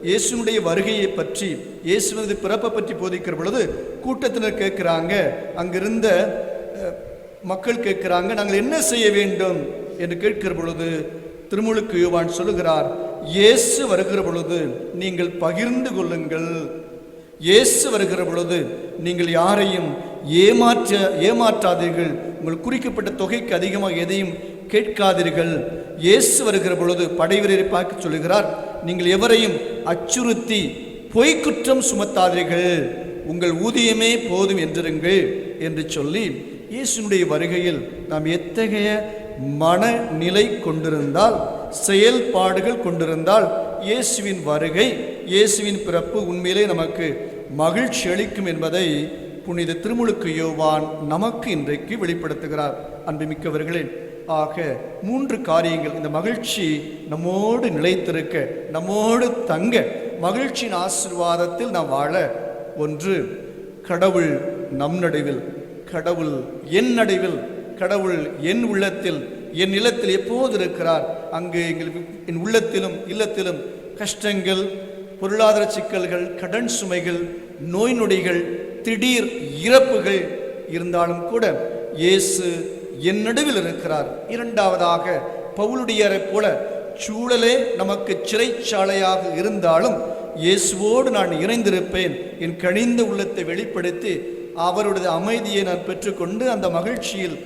Speaker 2: இயேசுனுடைய வருகையை பற்றி, இயேசுவினது பிறப்பை பற்றி போதிக்கிற பொழுது கூட்டத்தினர் கேட்கிறாங்க, அங்கிருந்த மக்கள் கேட்கிறாங்க, நாங்கள் என்ன செய்ய வேண்டும் என்று கேட்கிற பொழுது திருமுழுக்கு யோவான் சொல்லுகிறார், இயேசு வருகிற பொழுது நீங்கள் பகிர்ந்து கொள்ளுங்கள், இயேசு வருகிற பொழுது நீங்கள் யாரையும் ஏமாற்றாதீர்கள், உங்கள் குறிக்கப்பட்ட தொகைக்கு அதிகமாக எதையும் கேட்காதீர்கள். இயேசு வருகிற பொழுது படைவீரரை பார்க்க சொல்லுகிறார், நீங்கள் எவரையும் அச்சுறுத்தி பொய்க்குற்றம் சுமத்தாதீர்கள், உங்கள் ஊதியமே போதும் என்றிருங்கள் என்று சொல்லி, இயேசுனுடைய வருகையில் நாம் எத்தகைய மனநிலை கொண்டிருந்தால், செயல்பாடுகள் கொண்டிருந்தால், இயேசுவின் வருகை, இயேசுவின் பிறப்பு உண்மையிலே நமக்கு மகிழ்ச்சி அளிக்கும் என்பதை புனித திருமுழுக்கு யோவான் நமக்கு இன்றைக்கு வெளிப்படுத்துகிறார். அன்புமிக்கவர்களே, ஆக 3 காரியங்கள் இந்த மகிழ்ச்சி நம்மோடு நிலைத்திருக்க, நம்மோடு தங்க, மகிழ்ச்சியின் ஆசீர்வாதத்தில் நாம் வாழ. 1, கடவுள் நம் நடுவில், கடவுள் என் நடுவில், கடவுள் என் உள்ளத்தில், என் இல்லத்தில் எப்போது இருக்கிறார். அங்கு என் உள்ளத்திலும் இல்லத்திலும் கஷ்டங்கள், பொருளாதார சிக்கல்கள், கடன் சுமைகள், நோய் நொடிகள், திடீர் இறப்புகள் இருந்தாலும் கூட இயேசு என் நடுவில் இருக்கிறார். 2வதாக பவுலுடையரை போல சூழலே நமக்கு சிறைச்சாலையாக இருந்தாலும் இயேசுவோடு நான் இணைந்திருப்பேன். என் கனிந்த உள்ளத்தை வெளிப்படுத்தி அவருடைய அமைதியை நான் பெற்றுக்கொண்டு அந்த மகிழ்ச்சியில்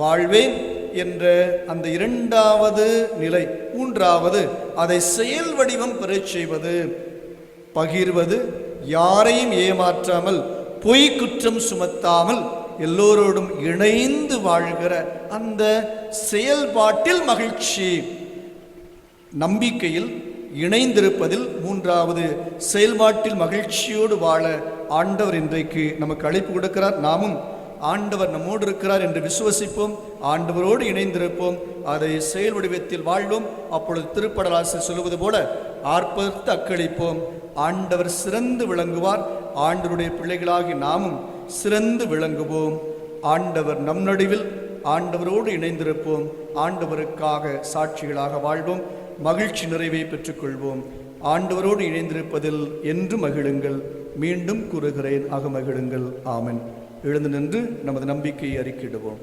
Speaker 2: வாழ்வேன் என்ற அந்த இரண்டாவது நிலை. மூன்றாவது, அதை செயல் வடிவம் பெறச் செய்வது, பகிர்வது, யாரையும் ஏமாற்றாமல், பொய் குற்றம் சுமத்தாமல், எல்லோரோடும் இணைந்து வாழ்கிற அந்த செயல்பாட்டில் மகிழ்ச்சி. நம்பிக்கையில் இணைந்திருப்பதில் மூன்றாவது செயல்பாட்டில் மகிழ்ச்சியோடு வாழ ஆண்டவர் இன்றைக்கு நமக்கு அழைப்பு கொடுக்கிறார். நாமும் ஆண்டவர் நம்மோடு இருக்கிறார் என்று விசுவசிப்போம், ஆண்டவரோடு இணைந்திருப்போம், அதை செயல் வடிவத்தில் வாழ்வோம். அப்பொழுது திருப்படலாசிரியர் சொல்லுவது போல ஆர்ப்பரித்து அக்களிப்போம். ஆண்டவர் சிறந்து விளங்குவார். ஆண்டவருடைய பிள்ளைகளாகி நாமும் சிறந்து விளங்குவோம். ஆண்டவர் நம் நடுவில், ஆண்டவரோடு இணைந்திருப்போம். ஆண்டவருக்காக சாட்சிகளாக வாழ்வோம். மகிழ்ச்சி நிறைவை பெற்றுக்கொள்வோம். ஆண்டவரோடு இணைந்திருப்பதில் என்று மகிழுங்கள். மீண்டும் கூறுகிறேன், அகமகிழுங்கள். ஆமென். எழுந்து நின்று நமது நம்பிக்கையை அறிக்கையிடுவோம்.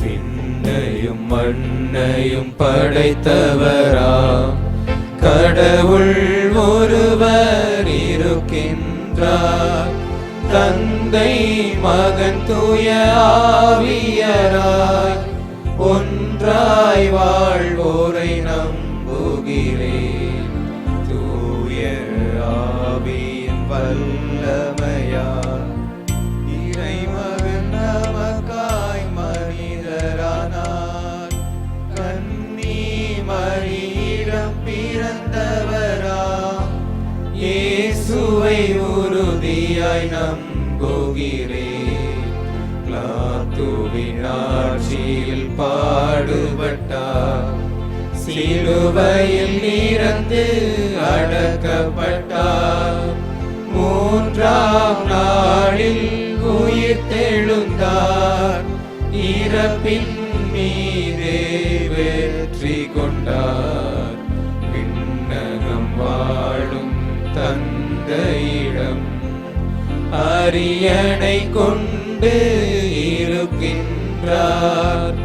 Speaker 1: விண்ணையும் மண்ணையும் படைத்தவரா கடவுள் ஒருவர் இருக்கின்றார். தந்தை மகன் தூய ஆவியராய் ஒன்றாய் வாழ்வோரை நம்புகிறேன். தூய ஆவியின் வல்லமையால் இறைமகன் நமக்காய் மனிதரானார். கன்னி மரியிடம் பிறந்தவராம் இயேசுவை உறுதியாய் நம்புகிறேன். பிலாத்துவின் ஆட்சியில் பாடுபட்டார். சிலுவையில் இறந்து அடக்கப்பட்டார். மூன்றாம் நாளில் உயிர்த்தெழுந்தார். இறப்பின் மீதே வெற்றி கொண்டார். விண்ணகம் வாழும் தந்தையிடம் அரியணை கொண்டு இருக்கின்றார்.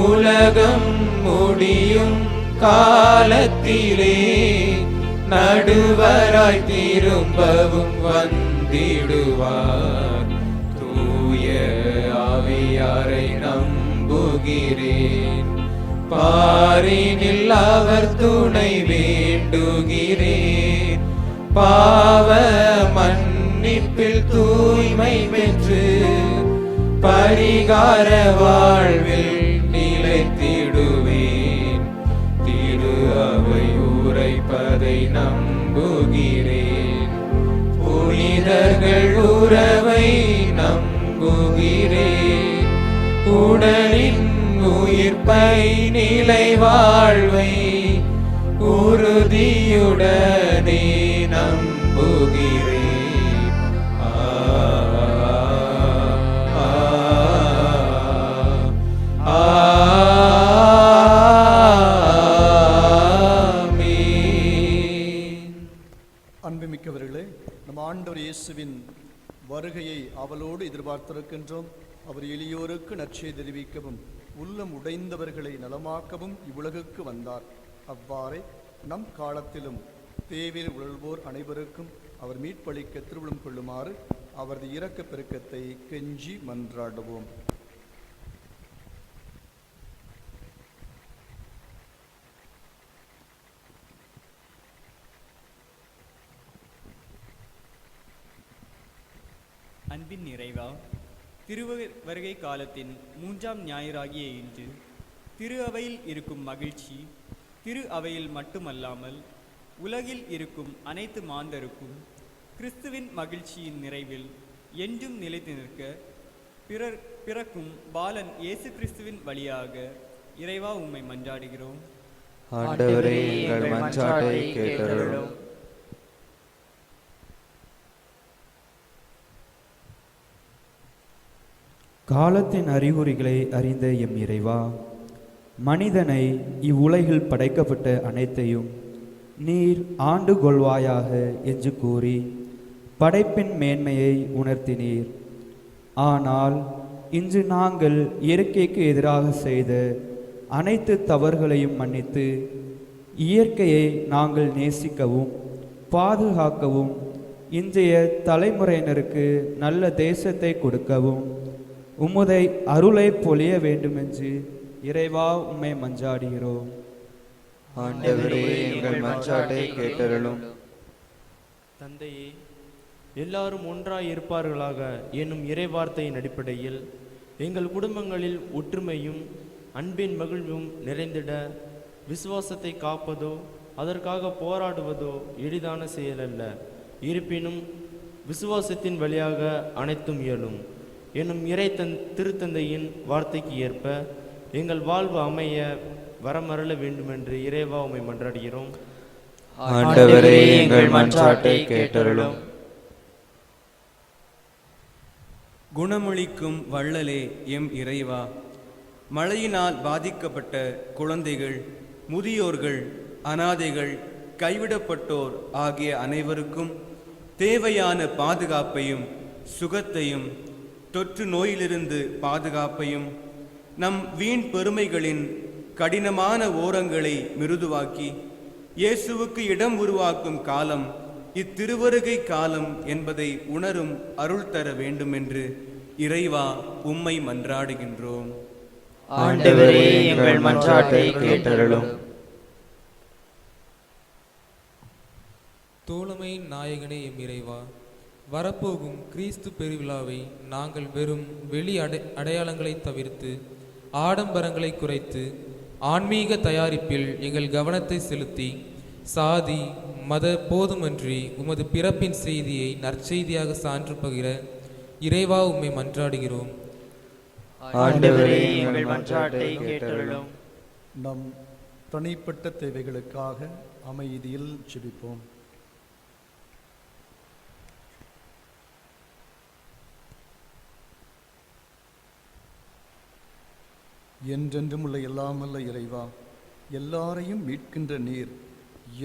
Speaker 1: உலகம் முடியும் காலத்திலே நடுவராய் திரும்பவும் வந்திடுவார். தூய ஆவியாரை நம்புகிறேன். பாரினில் அவர் துணை வேண்டுகிறேன். பாவ மன்னிப்பில் தூய்மை பெற்று பரிகார வாழ்வில் நிலைத்திடுவேன். திரு அவை உரைப்பதை நம்புகிறேன். புனிதர்கள் உறவை நம்புகிறேன். உடலின் உயிர்ப்பை நிலை வாழ்வை உறுதியுடனே நம்புகிறேன்.
Speaker 2: அன்புமிக்கவர்களே, நம் ஆண்டவர் இயேசுவின் வருகையை அவளோடு எதிர்பார்த்திருக்கின்றோம். அவர் எளியோருக்கு நற்செய்தி தெரிவிக்கவும் உள்ளம் உடைந்தவர்களை நலமாக்கவும் இவ்வுலகுக்கு வந்தார். அவ்வாறே நம் காலத்திலும் தேவையில் உழல்வோர் அனைவருக்கும் அவர் மீட்பளிக்க திருவுளம் கொள்ளுமாறு அவரது இரக்க பெருக்கத்தை கெஞ்சி மன்றாடுவோம்.
Speaker 9: அன்பின் நிறைவா, திருவருகை காலத்தின் 3ஆம் ஞாயிறாகிய இன்று திரு அவையில் இருக்கும் மகிழ்ச்சி திரு அவையில் மட்டுமல்லாமல் உலகில் இருக்கும் அனைத்து மாந்தருக்கும் கிறிஸ்துவின் மகிழ்ச்சியின் நிறைவில் என்றும் நிலைத்து நிற்க பிறக்கும் பாலன் இயேசு கிறிஸ்துவின் வழியாக இறைவா உம்மை மன்றாடுகிறோம்.
Speaker 6: ஆண்டவரே, எங்கள் மன்றாட்டை கேட்டருளும்.
Speaker 7: காலத்தின் அறிகுறிகளை அறிந்த எம் இறைவா, மனிதனை இவ்வுலகில் படைக்கப்பட்ட அனைத்தையும் நீர் ஆண்டு கொள்வாயாக என்று கூறி படைப்பின் மேன்மையை உணர்த்தினீர். ஆனால் இன்று நாங்கள் இயற்கைக்கு எதிராக செய்த அனைத்து தவறுகளையும் மன்னித்து இயற்கையை நாங்கள் நேசிக்கவும் பாதுகாக்கவும் இன்றைய தலைமுறையினருக்கு நல்ல தேசத்தை கொடுக்கவும் உம்முதை அருளை பொழிய வேண்டுமென்று இறைவா உம்மை மன்றாடுகிறோம்.
Speaker 6: ஆண்டவரே, எங்கள் மன்றாட்டை கேட்டருளும்.
Speaker 10: தந்தையே, எல்லாரும் ஒன்றாய் இருப்பார்களாக என்னும் இறைவார்த்தையின் அடிப்படையில் எங்கள் குடும்பங்களில் ஒற்றுமையும் அன்பின் மகிழ்வும் நிறைந்திட விசுவாசத்தை காப்பதோ அதற்காக போராடுவதோ எளிதான செயலல்ல. இருப்பினும் விசுவாசத்தின் வழியாக அனைத்தும் இயலும் என்னும் திருத்தந்தையின் வார்த்தைக்கு ஏற்ப எங்கள் வாழ்வு அமைய வரமருள வேண்டுமென்று இறைவா உம்மை மன்றாடுகிறோம்.
Speaker 6: ஆண்டவரே, எங்கள் மன்றாட்டை கேட்டருளும்.
Speaker 11: குணமளிக்கும் வள்ளலே எம் இறைவா, மழையினால் பாதிக்கப்பட்ட குழந்தைகள், முதியோர்கள், அனாதைகள், கைவிடப்பட்டோர் ஆகிய அனைவருக்கும் தேவையான பாதுகாப்பையும் சுகத்தையும் தொற்று நோயிலிருந்து பாதுகாப்பையும் நம் வீண் பெருமைகளின் கடினமான ஓரங்களை மிருதுவாக்கி இயேசுவுக்கு இடம் உருவாக்கும் காலம் இத்திருவருகை காலம் என்பதை உணரும் அருள் தர வேண்டுமென்று இறைவா உம்மை மன்றாடுகின்றோம்.
Speaker 6: ஆண்டவரே, எங்கள் மன்றாட்டை கேட்டருளும்.
Speaker 1: தோழமையின் நாயகனே எம் இறைவா, வரப்போகும் கிறிஸ்து பெருவிழாவை நாங்கள் வெறும் வெளி அடையாளங்களை தவிர்த்து ஆடம்பரங்களை குறைத்து ஆன்மீக தயாரிப்பில் எங்கள் கவனத்தை செலுத்தி சாதி மத போதுமன்றி உமது பிறப்பின் செய்தியை நற்செய்தியாக சான்று பகிர இறைவா உம்மை மன்றாடுகிறோம்.
Speaker 6: ஆண்டவரே, எங்கள் மன்றாட்டை கேட்டருளும்.
Speaker 2: நம் தனிப்பட்ட தேவைகளுக்காக அமைதியில் ஜெபிப்போம். என்றென்றும் உள்ள எல்லாமல்ல இறைவா, எல்லாரையும் மீட்கின்ற நீர்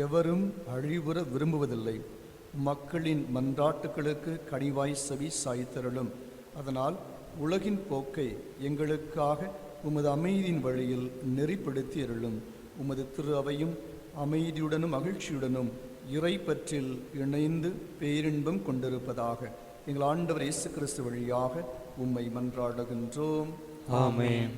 Speaker 2: எவரும் அழிவுற விரும்புவதில்லை. மக்களின் மன்றாட்டுகளுக்கு கனிவாய் செவி சாய்த்தருளும். அதனால் உலகின் போக்கை எங்களுக்காக உமது அமைதியின் வழியில் நெறிப்படுத்தி அருளும். உமது திரு அவையும் அமைதியுடனும் மகிழ்ச்சியுடனும் இறை பற்றில் இணைந்து பேரின்பம் கொண்டிருப்பதாக எங்கள் ஆண்டவர் இயேசு கிறிஸ்து வழியாக உம்மை மன்றாடுகின்றோம்.
Speaker 6: ஆமென்.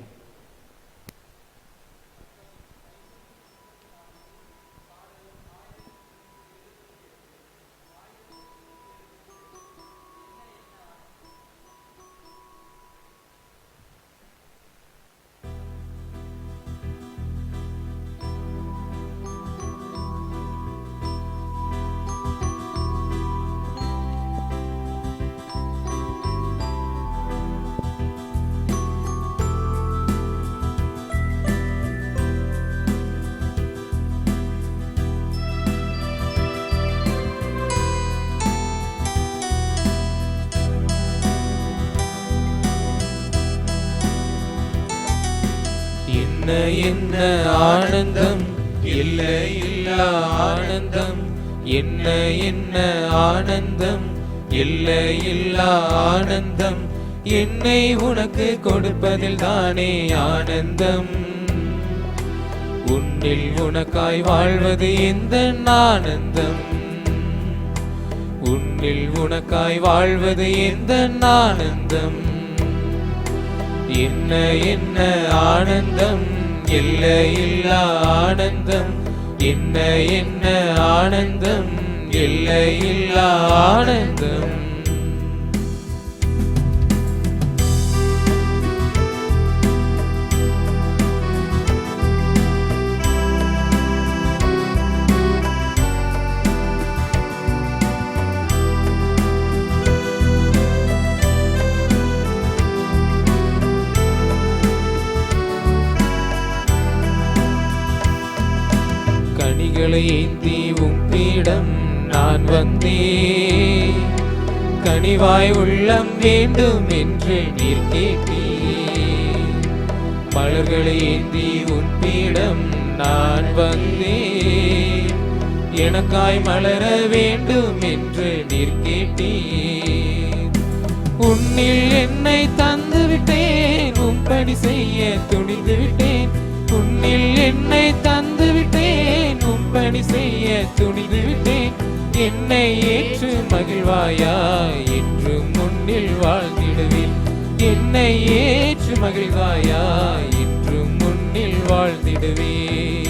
Speaker 1: என்ன ஆனந்தம், இல்லை இல்லா ஆனந்தம், என்ன என்ன ஆனந்தம், இல்லை இல்லா ஆனந்தம், என்னை உனக்கு கொடுப்பதில் தானே ஆனந்தம். உன்னில் உனக்காய் வாழ்வது எந்த ஆனந்தம், உன்னில் உனக்காய் வாழ்வது எந்த ஆனந்தம். என்ன என்ன ஆனந்தம், இல்லை இல்லா ஆனந்தம், என்ன என்ன ஆனந்தம், இல்லை இல்லா ஆனந்தம். கனிகளை ஏந்தி உம்மிடம் நான் வந்தேன், கனிவாய் உள்ளம் வேண்டும் என்று நீர் கேட்டீர். மலர்களை ஏந்தி உன் பீடம் நான் வந்தேன். எனக்காய் மலர வேண்டும் என்று நீர் கேட்டீர். உன்னில் என்னை தந்து விட்டேன், உம்படி செய்ய துணிந்து விட்டேன். உன்னில் என்னை தந்து விட்டேன், உம்படி செய்ய துணிந்து விட்டேன். என்னை ஏற்று மகிழ்வாயா என்று முன்னில் வாழ்ந்திடுவேன். என்னை ஏற்று மகிழ்வாயா என்று முன்னில் வாழ்ந்திடுவேன்.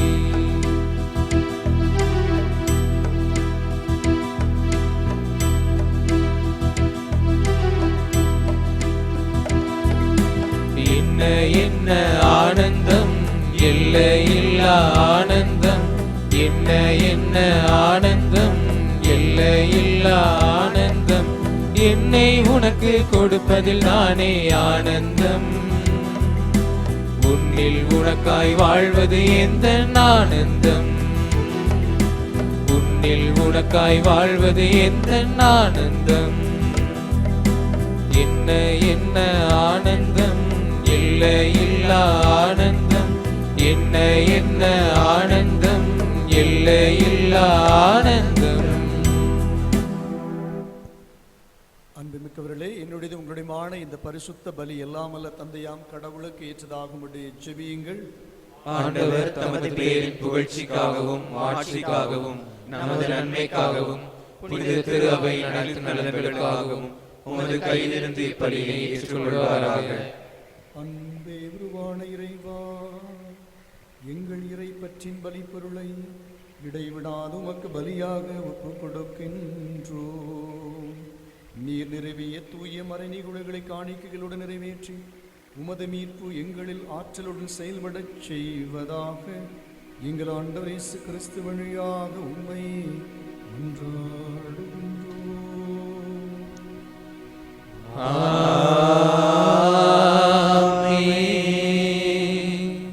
Speaker 1: என்ன என்ன ஆனந்தம், எல்லையில்லா ஆனந்தம். என்ன என்ன ஆனந்தம், எல்லையில்லா ஆனந்தம். என்னை உனக்கு கொடுப்பதில் நானே ஆனந்தம். உன்னில் உனக்காய் வாழ்வது எந்த ஆனந்தம். உன்னில் உனக்காய் வாழ்வது எந்த ஆனந்தம். என்ன என்ன ஆனந்தம், எல்லையில்லா ஆனந்தம். என்ன என்ன ஆனந்தம், எல்லையில்லா ஆனந்தம்.
Speaker 2: அன்புமிக்கவர்களே, என்னுடைய உங்களுடையமான இந்த பரிசுத்த பலி எல்லாமல்ல தந்தையாம் கடவுளுக்கு ஏற்றதாகும்படி ஜெபியுங்கள்.
Speaker 1: ஆண்டவர் தமது பேரின் புகழ்ச்சிக்காகவும் மாட்சிக்காகவும் நமது நன்மைக்காகவும் புனித திரு அவையின் அனைத்து நலன்களுக்காகவும் உமது கையிலிருந்து இப்பலியை ஏற்றுக்கொள்வாராக.
Speaker 2: அன்பே உருவான இறைவா, எங்கள் இறை பற்றின் பலி பொருளை இடைவிடாது உமக்கு பலியாக ஒப்புக் கொடுக்கின்றோம். நீர் நிறைவேய தூய மறைநீகுலைகளை காணிக்கைகளுடன் நிறைவேற்றி உமது மீட்பு எங்களில் ஆற்றலுடன் செயல்படச் செய்வதாக. எங்கள் ஆண்டவர் இயேசு கிறிஸ்து வழியாக உம்மை மன்றாடுகின்றோம்.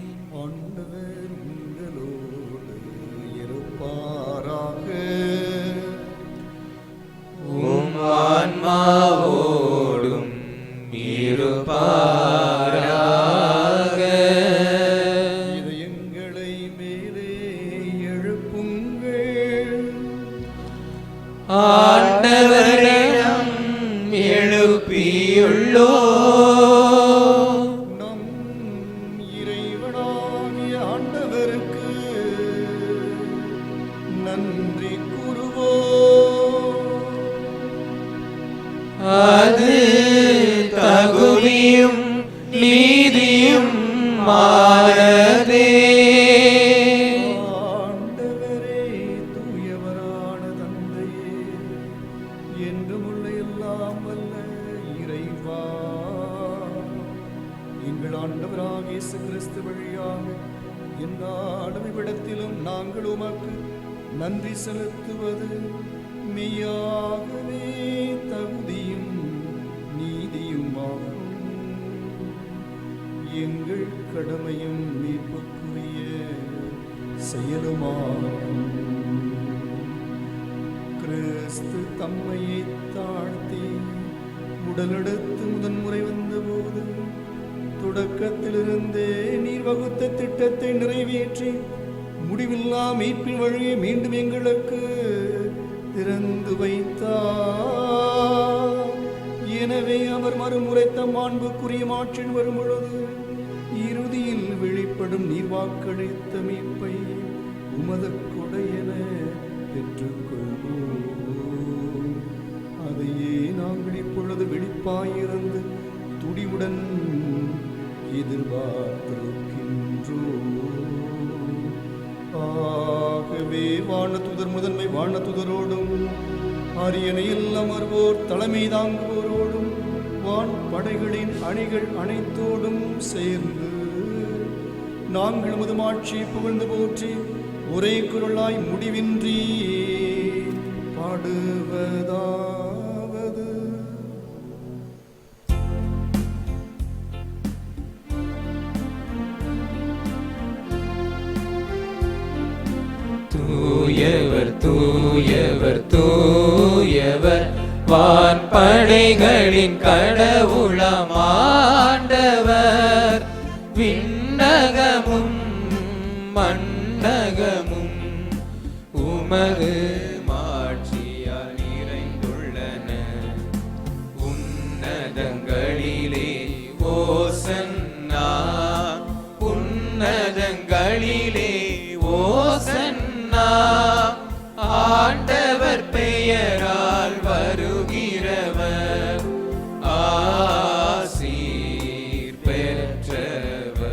Speaker 2: ஆண்டவர் உங்களோடு இருப்பாராக.
Speaker 1: உம் ஆன்மாவோடும் இருப்பாராக.
Speaker 2: இதயங்களை மேலே எழுப்புங்கள்.
Speaker 1: ஆண்டவரிடம் எழுப்பியுள்ளோ.
Speaker 2: நம் இறைவனாகிய ஆண்டவருக்கு நன்றி கூறுவோம்.
Speaker 1: அது தகுதியும் நீதியும் மாறதே.
Speaker 2: ஆண்டவரே, தூயவரான தந்தையே, என்றுமுள்ள எல்லாம் வல்ல இறைவா, எங்கள் ஆண்டவராகிய இயேசு கிறிஸ்து வழியாக எந்நாளும் இவ்விடத்திலும் நாங்கள் உமக்கு நன்றி செலுத்துவது மெய்யாகவே தகுதியும் நீதியுமாகும். எங்கள் கடமையும் மீட்புக்குரிய செயலுமாகும். கிறிஸ்து தம்மையை தாழ்த்தி உடலெடுத்து முதன்முறை வந்தபோது தொடக்கத்திலிருந்தே நீர் வகுத்த திட்டத்தை நிறைவேற்றி முடிவில்லா மீட்பின் வழியை மீண்டும் எங்களுக்கு திறந்து வைத்தார். எனவே அவர் மறுமுறை தம் மாண்புக்குரிய மாற்றின் வரும் பொழுது இறுதியில் வெளிப்படும் நீர்வாக்களித்த மீட்பை உமது கொடையென பெற்றுக்கொள்வோம். அதையே நாங்கள் இப்பொழுது வெளிப்பாயிருந்து துடிவுடன் எதிர்பார்த்திருக்கின்றோம். ஆகவே வானதூதர் முதன்மை வானதூதரோடும் அரியணையில் அமர்வோர் தலைமை தாங்குவோரோடும் வான் படைகளின் அணிகள் அனைத்தோடும் சேர்ந்து நாங்கள் உமது மாட்சியை புகழ்ந்து போற்றி ஒரே குரலாய் முடிவின்றி பாடுவதாவது.
Speaker 1: தூயவர் தூயவர் தூயவர் வான் படைகளின் கடவுளமாண்டவர். விண் உன்னதங்களிலே ஓசன்னா, உன்னதங்களிலே ஓசன்னா. ஆண்டவர் பெயரால் வருகிறவர் ஆசீர் பெற்றவர்.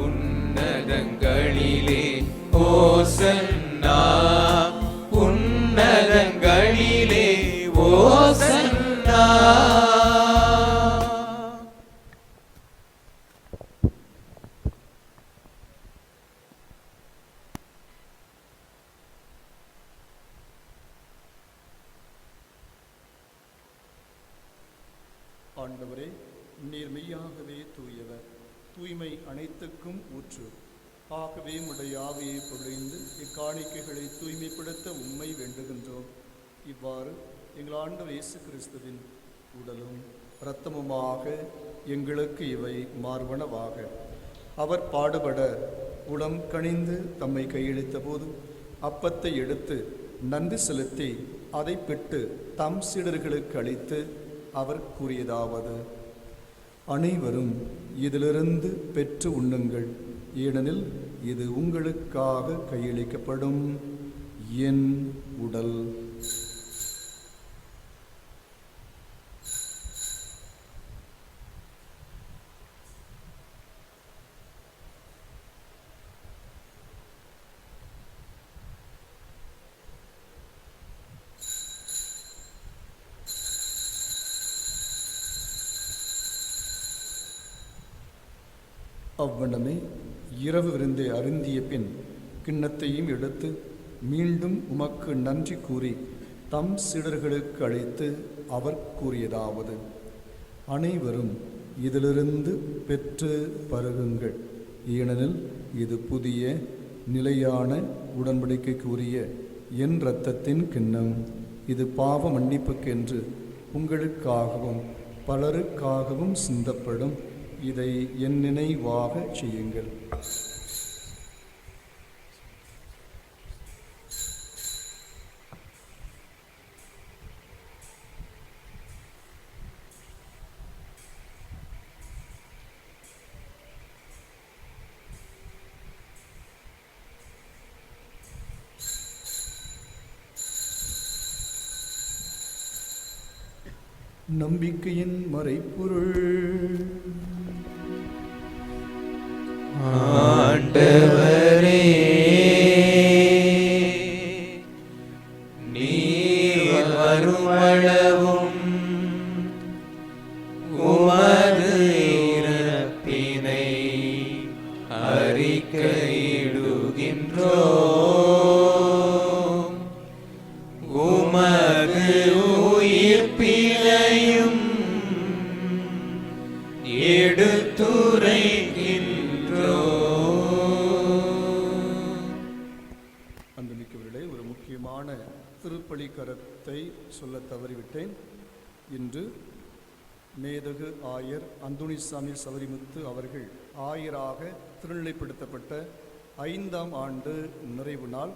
Speaker 1: உன்னதங்களிலே ஓசன்னா, உன்னதங்களிலே ஓசன்னா.
Speaker 2: ஆண்டவரே, நீர் மெய்யாகவே தூயவர், தூய்மை அனைத்துக்கும் ஊற்று. ஆகவே உடைய ஆவியை பொழிந்து இக்காணிக்கைகளை தூய்மைப்படுத்த உம்மை வேண்டுகின்றோம். இவ்வாறு எங்கள் ஆண்டவர் இயேசு கிறிஸ்துவின் உடலும் இரத்தமுமாக எங்களுக்கு இவை மார்பனவாக. அவர் பாடுபட உளம் கனிந்து தம்மை கையளித்த போது அப்பத்தை எடுத்து நன்றி செலுத்தி அதை பிட்டு தம் சீடர்களுக்கு அளித்து அவர் கூறியதாவது: அனைவரும் இதிலிருந்து பெற்று உண்ணுங்கள், ஏனெனில் இது உங்களுக்காக கையளிக்கப்படும் என் உடல். அவ்வண்ணமே இரவு விருந்தை அருந்திய பின் கிண்ணத்தையும் எடுத்து மீண்டும் உமக்கு நன்றி கூறி தம் சீடர்களுக்கு அளித்து அவர் கூறியதாவது: அனைவரும் இதிலிருந்து பெற்று பருகுங்கள், ஏனெனில் இது புதிய நிலையான உடன்படிக்கைக்குரிய என் இரத்தத்தின் கிண்ணம். இது பாவ மன்னிப்புக்கென்று உங்களுக்காகவும் பலருக்காகவும் சிந்தப்படும். இதை என் நினைவாக செய்யுங்கள். நம்பிக்கையின் மறைபொருள்.
Speaker 1: ஆண்டவரே, நீர் வருமளவும் உமது இறப்பினை அறிக்கையிடுகின்றோம். உமது உயிர்ப்பினையும்
Speaker 2: அன்புமிக்கவர்களே, ஒரு முக்கியமான திருப்பலி கருத்தை சொல்ல தவறிவிட்டேன். இன்று மேதகு ஆயர் அந்தோணிசாமி சவரிமுத்து அவர்கள் ஆயராக திருநிலைப்படுத்தப்பட்ட 5ஆம் ஆண்டு நிறைவு நாள்.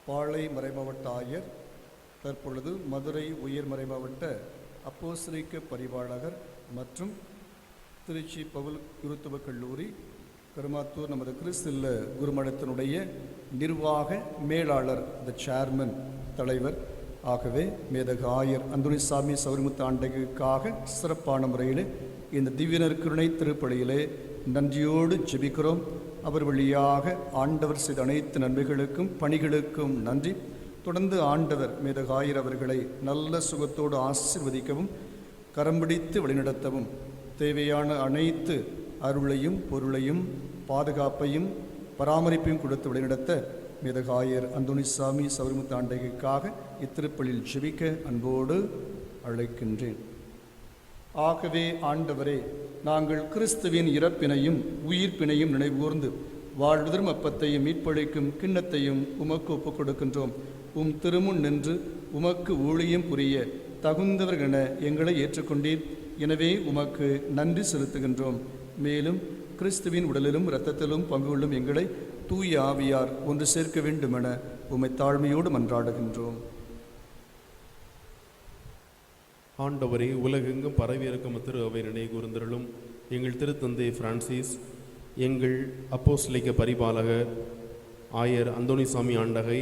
Speaker 2: பாளை மறைமாவட்ட ஆயர், தற்பொழுது மதுரை உயர் மறைமாவட்ட அப்போஸ்தலிக்க பரிபாலகர் மற்றும் திருச்சி பவுல் குருத்துவ கல்லூரி பெருமாத்தூர் நமது கிறிஸ்துல்ல குருமடத்தினுடைய நிர்வாக மேலாளர், த சேர்மன், தலைவர். ஆகவே மேதகு ஆயர் அந்தோணிசாமி சவரிமுத்து ஆண்டைக்காக சிறப்பான முறையில் இந்த திவ்யநற்கருணை திருப்பலியிலே நன்றியோடு ஜெபிக்கிறோம். அவர் வழியாக ஆண்டவர் செய்த அனைத்து நன்மைகளுக்கும் பணிகளுக்கும் நன்றி. தொடர்ந்து ஆண்டவர் மேதகு ஆயர் அவர்களை நல்ல சுகத்தோடு ஆசீர்வதிக்கவும் கரம்பிடித்து வழிநடத்தவும் தேவையான அனைத்து அருளையும் பொருளையும் பாதுகாப்பையும் பராமரிப்பையும் கொடுத்து வழிநடத்த மேதகு ஆயர் அந்தோணிசாமி சவரிமுத்து ஆண்டைக்காக இத்திருப்பலியில் ஜெபிக்க அன்போடு அழைக்கின்றேன். ஆகவே ஆண்டவரே, நாங்கள் கிறிஸ்துவின் இறப்பினையும் உயிர்ப்பினையும் நினைவுகூர்ந்து வாழ்வதரும் அப்பத்தையும் மீட்பளிக்கும் கிண்ணத்தையும் உமக்கு ஒப்புக் கொடுக்கின்றோம். உம் திருமுன் நின்று உமக்கு ஊழியம் புரிய தகுந்தவர்களென எங்களை ஏற்றுக்கொண்டீர். எனவே உமக்கு நன்றி செலுத்துகின்றோம். மேலும் கிறிஸ்துவின் உடலிலும் இரத்தத்திலும் பங்கு கொள்ளும் எங்களை தூய ஆவியார் ஒன்று சேர்க்க வேண்டுமென உம்மை தாழ்மையோடு மன்றாடுகின்றோம்.
Speaker 8: ஆண்டவரே, உலகெங்கும் பரவியிருக்கும் திரு அவை நினைவு கூர்ந்தருளும். எங்கள் திருத்தந்தை பிரான்சிஸ், எங்கள் அப்போஸ்தலிக்க பரிபாலகர் ஆயர் அந்தோணிசாமி ஆண்டகை,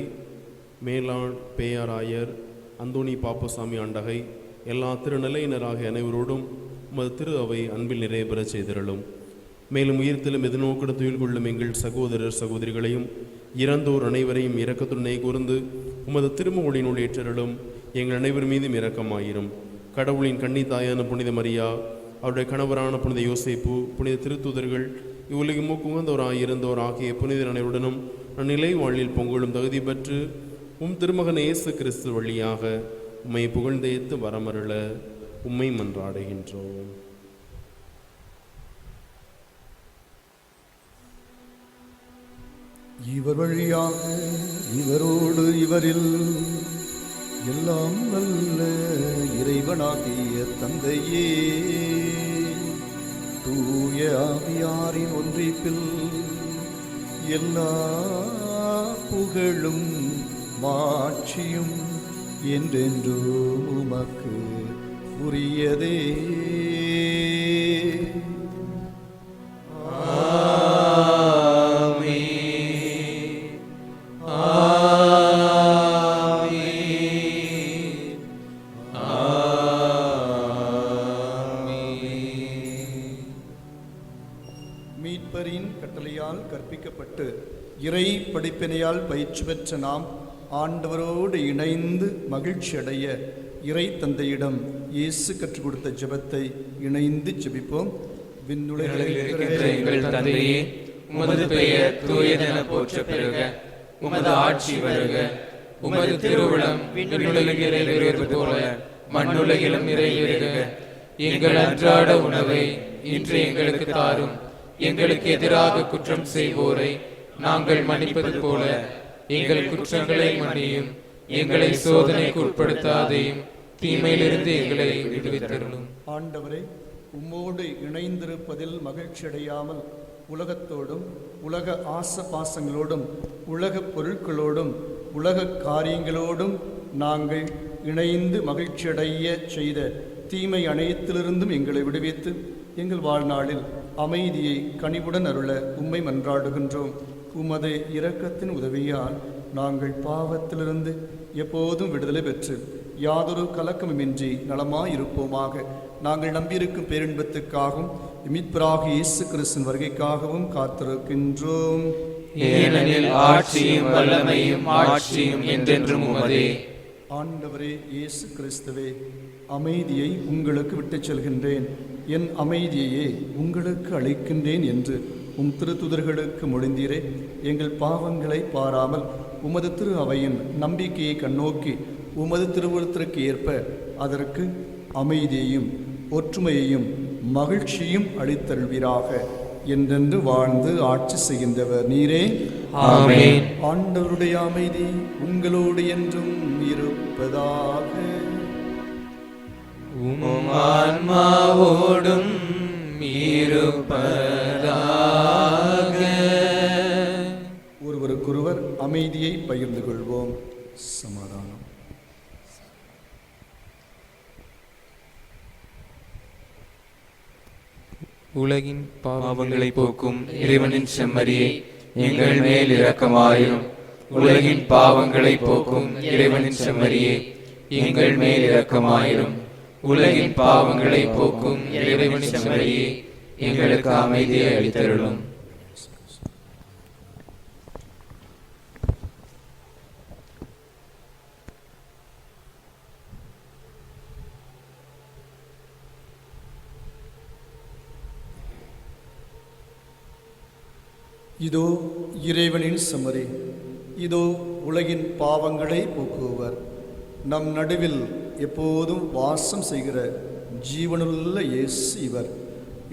Speaker 8: மேலாண் பேயார் ஆயர் அந்தோணி பாப்புசாமி ஆண்டகை, எல்லா திருநிலையினராகிய அனைவரோடும் உமது திரு அவை அன்பில் நிறைய பெற செய்திருளும். மேலும் உயிர்த்திலும் எதிர்நோக்குடன் துயில் கொள்ளும் எங்கள் சகோதரர் சகோதரிகளையும் இறந்தோர் அனைவரையும் இரக்கத்துடனே கூர்ந்து உமது திருமுகடினுள் ஏற்றருளும். எங்கள் அனைவர் மீதும் இரக்கமாயிரும். கடவுளின் கன்னி தாயான புனித மரியா, அவருடைய கணவரான புனித யோசேப்பு, புனித திருத்தூதர்கள், இவ்வுலகிமோ குகந்தோராயிருந்தோர் ஆகிய புனிதர் அனைவருடனும் நிலை வாழ்வில் பொங்கலும் தகுதி பெற்று திருமகன் இயேசு கிறிஸ்து வழியாக உம்மை புகழ்ந்தேத்து வரமருள உம்மை மன்றாடுகின்றோம்.
Speaker 2: இவர் வழியாக இவரோடு இவரில் எல்லாம் நல்ல இறைவனாகிய தந்தையே, தூய ஆவியாரின் ஒன்றிப்பில் எல்லா புகழும் மாட்சியும் என்றென்றும் உமக்கு உரியதே. மீட்பரின் கட்டளையால் கற்பிக்கப்பட்டு இறை படிப்பினையால் பயிற்சி பெற்ற நாம் ஆண்டவரோடு இணைந்து மகிழ்ச்சி அடைய இறை தந்தையிடம் இயேசு கற்றுக் கொடுத்த ஜெபத்தை இணைந்து ஜெபிப்போம்.
Speaker 1: விண்ணுலகில் இருக்கிற எங்கள் தந்தையே, உமது பெயர் தூயதென போற்ற பெறுக. உமது ஆட்சி வருக. உமது திருவுளம் விண்ணுலகில் நிறைவேறுவது போல மண்ணுலகிலும் நிறைவேறுக. எங்கள் அன்றாட உணவை இன்று எங்களுக்கு தாரும். எங்களுக்கு எதிராக குற்றம் செய்வோரை நாங்கள் மன்னிப்பது போல எங்கள் குற்றங்களை மன்னியும். எங்களை சோதனைக்கு உட்படுத்தாதையும், தீமையிலிருந்து எங்களை விடுவித்தருளும்.
Speaker 2: ஆண்டவரே, உம்மோடு இணைந்திருப்பதில் மகிழ்ச்சி அடையாமல் உலகத்தோடும் உலக ஆசபாசங்களோடும் உலக பொருட்களோடும் உலக காரியங்களோடும் நாங்கள் இணைந்து மகிழ்ச்சியடைய செய்த தீமை அனைத்திலிருந்தும் எங்களை விடுவித்து எங்கள் வாழ்நாளில் அமைதியை கனிவுடன் அருள உம்மை மன்றாடுகின்றோம். உமது இரக்கத்தின் உதவியால் நாங்கள் பாவத்திலிருந்து எப்போதும் விடுதலை பெற்று யாதொரு கலக்கமுமின்றி நலமாயிருப்போமாக. நாங்கள் நம்பியிருக்கும் பேரின்பத்துக்காகவும் மீட்பராக இயேசு கிறிஸ்துவின் வருகைக்காகவும் காத்திருக்கின்றோம்.
Speaker 1: ஏனெனில் ஆட்சியும் வல்லமையும் ஆட்சியும் என்றென்றும் உமதே.
Speaker 2: ஆண்டவரே இயேசு கிறிஸ்துவே, அமைதியை உங்களுக்கு விட்டுச் செல்கின்றேன், என் அமைதியையே உங்களுக்கு அளிக்கின்றேன் என்று உம் திருத்துதர்களுக்கு மொழிந்தீரே. எங்கள் பாவங்களை பாராமல் உமது திரு அவையின் நம்பிக்கையை கண்ணோக்கி உமது திருவுருத்திற்கு ஏற்ப அதற்கு அமைதியையும் ஒற்றுமையையும் மகிழ்ச்சியும் அளித்தருள்வீராக. என்றென்று வாழ்ந்து ஆட்சி செய்கின்றவர் நீரே.
Speaker 1: ஆமென்.
Speaker 2: ஆண்டவருடைய அமைதி உங்களோடு என்றும் இருப்பதாக.
Speaker 1: உம் ஆன்மாவோடும் இருப்பதாக.
Speaker 2: ஒருவருக்கொருவர் அமைதியை பகிர்ந்து கொள்வோம். சமாதானம்.
Speaker 1: உலகின் பாவங்களை போக்கும் இறைவனின் செம்மறியே, எங்கள் மேல் இரக்கமாயிரும். உலகின் பாவங்களை போக்கும் இறைவனின் செம்மறியே, எங்கள் மேல் இரக்கமாயிரும். உலகின் பாவங்களை போக்கும் இறைவனின் செம்மறியே, எங்களுக்கு அமைதியை அளித்தருளும்.
Speaker 2: இதோ இறைவனின் செம்மறி, இதோ உலகின் பாவங்களை போக்குவர். நம் நடுவில் எப்போதும் வாசம் செய்கிற ஜீவனுள்ள இயேசு இவர்.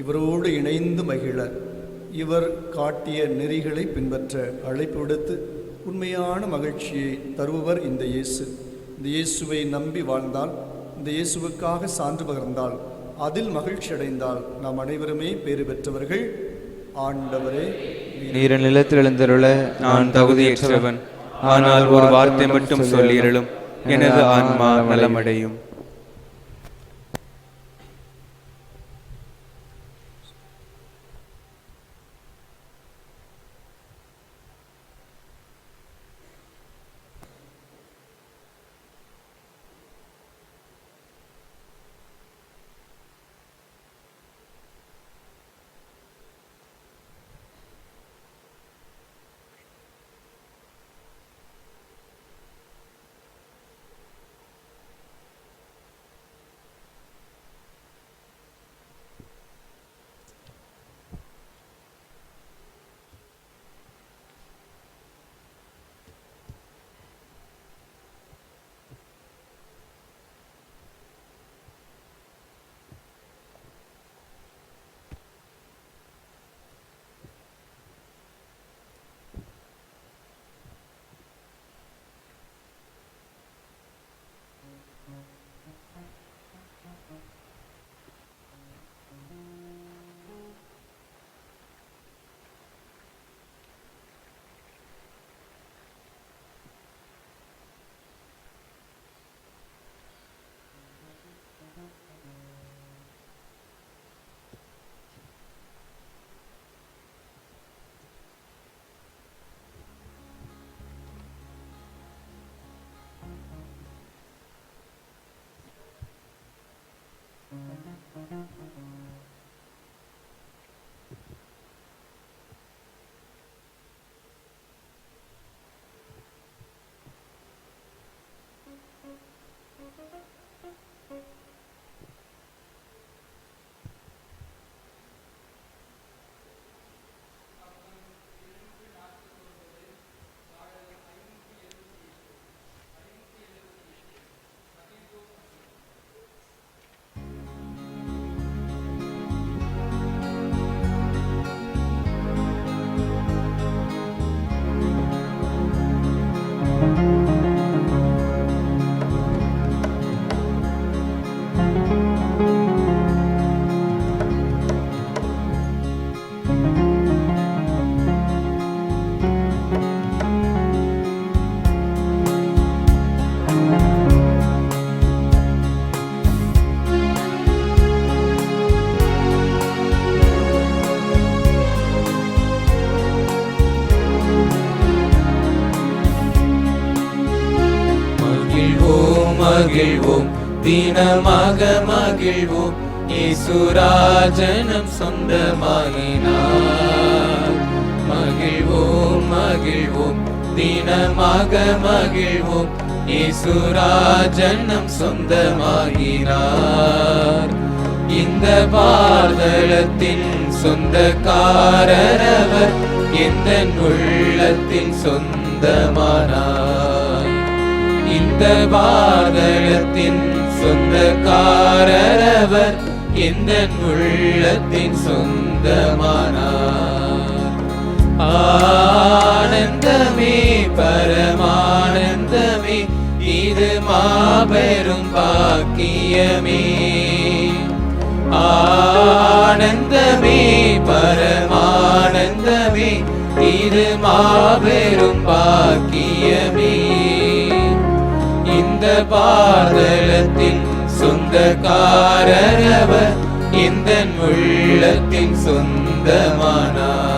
Speaker 2: இவரோடு இணைந்து மகிழ இவர் காட்டிய நெறிகளை பின்பற்ற அழைப்பு விடுத்து உண்மையான மகிழ்ச்சியை தருபவர் இந்த இயேசு. இந்த இயேசுவை நம்பி வாழ்ந்தால், இந்த இயேசுவுக்காக சான்று பகர்ந்தால், அதில் மகிழ்ச்சி அடைந்தால் நாம் அனைவருமே பேறு பெற்றவர்கள். ஆண்டவரே,
Speaker 6: நீர் நிலத்தில் எழுந்தருள நான் தகுதியற்றவன், ஆனால் ஒரு வார்த்தை மட்டும் சொல்லியருளும், எனது ஆன்மா நலமடையும்.
Speaker 1: மகிழ்வோம் தினமாக மகிழ்வோம் இயேசுராஜனம் சொந்தமாகினார். மகிழ்வோம் மகிழ்வோம் தினமாக மகிழ்வோம் இயேசுராஜனம் சொந்தமாகினார். இந்த பாதளத்தின் சொந்தக்காரரவர் எந்த உள்ளத்தின் சொந்தமானார். இந்த பாதளத்தின் சொந்தக்காரரவர் எந்த உள்ளத்தின் சொந்தமானார். ஆனந்தமே பரமானந்தமே இது மாபெரும் பாக்கியமே. ஆனந்தமே பரமானந்தமே இது மாபெரும் பாக்கியமே. இந்த பாதளத்தின் சொந்தக்காரரவர் இந்த உள்ளத்தின் சொந்தமானார்.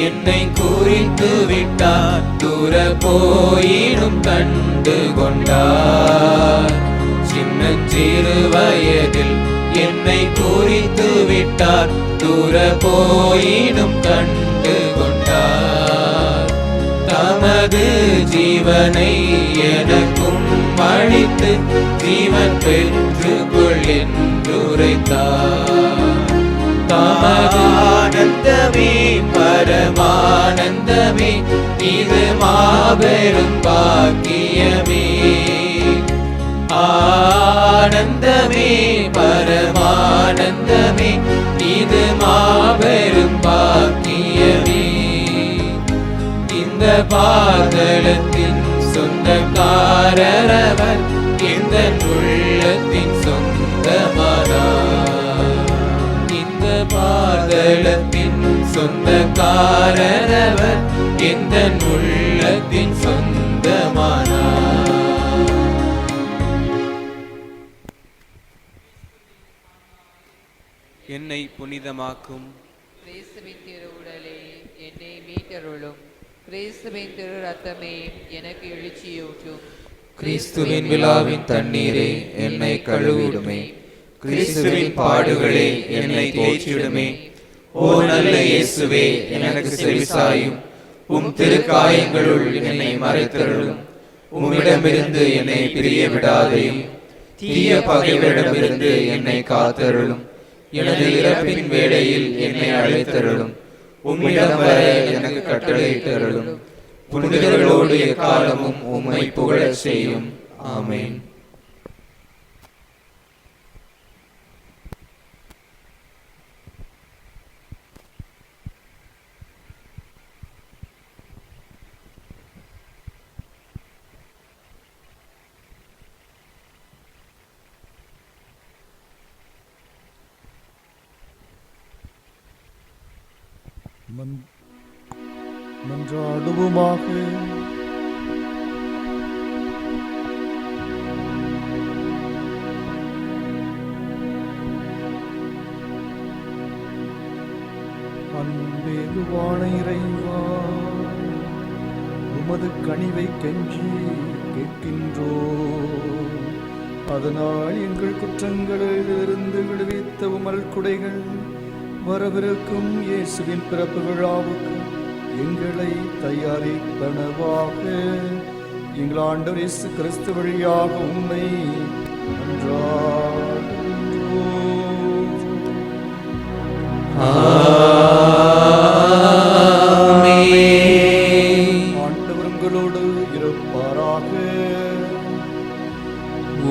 Speaker 1: என்னை குறித்து விட்டார், தூர போயினும் கண்டு கொண்டார். சின்னஞ்சிறு வயதில் என்னை குறித்து விட்டார், தூர போயினும் கண்டு கொண்டார். தமது ஜீவனை எனக்கும் அளித்து ஜீவன் பெற்றுக்கொள் என்றுரைத்தார். தமது ஆனந்தமே பரமானந்தமே இது மாபெரும் பாக்கியமே. ஆனந்தமே பரமானந்தமே இது மாபெரும் பாக்கியமே. இந்த பாதளத்தின் சொந்தக்காரரவர் இந்த உள்ளத்தின் சொந்தமானார். பாதளத்தின் சொந்தக்காரரவர் இந்த உள்ளத்தின் சொந்தமானார்.
Speaker 11: என்னை புனிதமாக்கும்
Speaker 12: கிறிஸ்துவின் திரு உடலே என்னை மீட்டருளும். கிறிஸ்துவின் திரு ரத்தமே எனக்கு எழுச்சியூட்டும்.
Speaker 1: கிறிஸ்துவின் விழாவின் தண்ணீரே என்னை கழுவிடுமே. கிறிஸ்துவின் பாடுகளே என்னை தேற்றிடுமே. ஓ நல்ல இயேசுவே எனக்கு செவிசாயும். உம் திருக்காயங்களுள் என்னை மறைத்தருளும். உம்மிடமிருந்து என்னை பிரிய விடாதையும். தீய பகைவரிடமிருந்து என்னை காத்தருளும். எனது இறப்பின் வேளையில் என்னை அழைத்தருளும். உம்மிடம் வர எனக்கு கட்டளையிட்டருளும். புனிதர்களோடு எக்காலமும் உம்மை புகழச் செய்யும். ஆமென்.
Speaker 2: மன்றாடுவோமாக. அன்பேகுவான இறைவா, உமது கனிவை கெஞ்சி கேட்கின்றோம். அதனால் எங்கள் குற்றங்களிலிருந்து விடுவித்த உமல் குடைகள் வரவிருக்கும் இயேசுவின் பிறப்பு விழாவுக்கு எங்களை தயாரிப்பனவாக. எங்கள் ஆண்டவர் இயேசு கிறிஸ்து வழியாக உம்மை நன்றாடுகின்றோம். ஆண்டவர் உங்களோடு இருப்பாராக.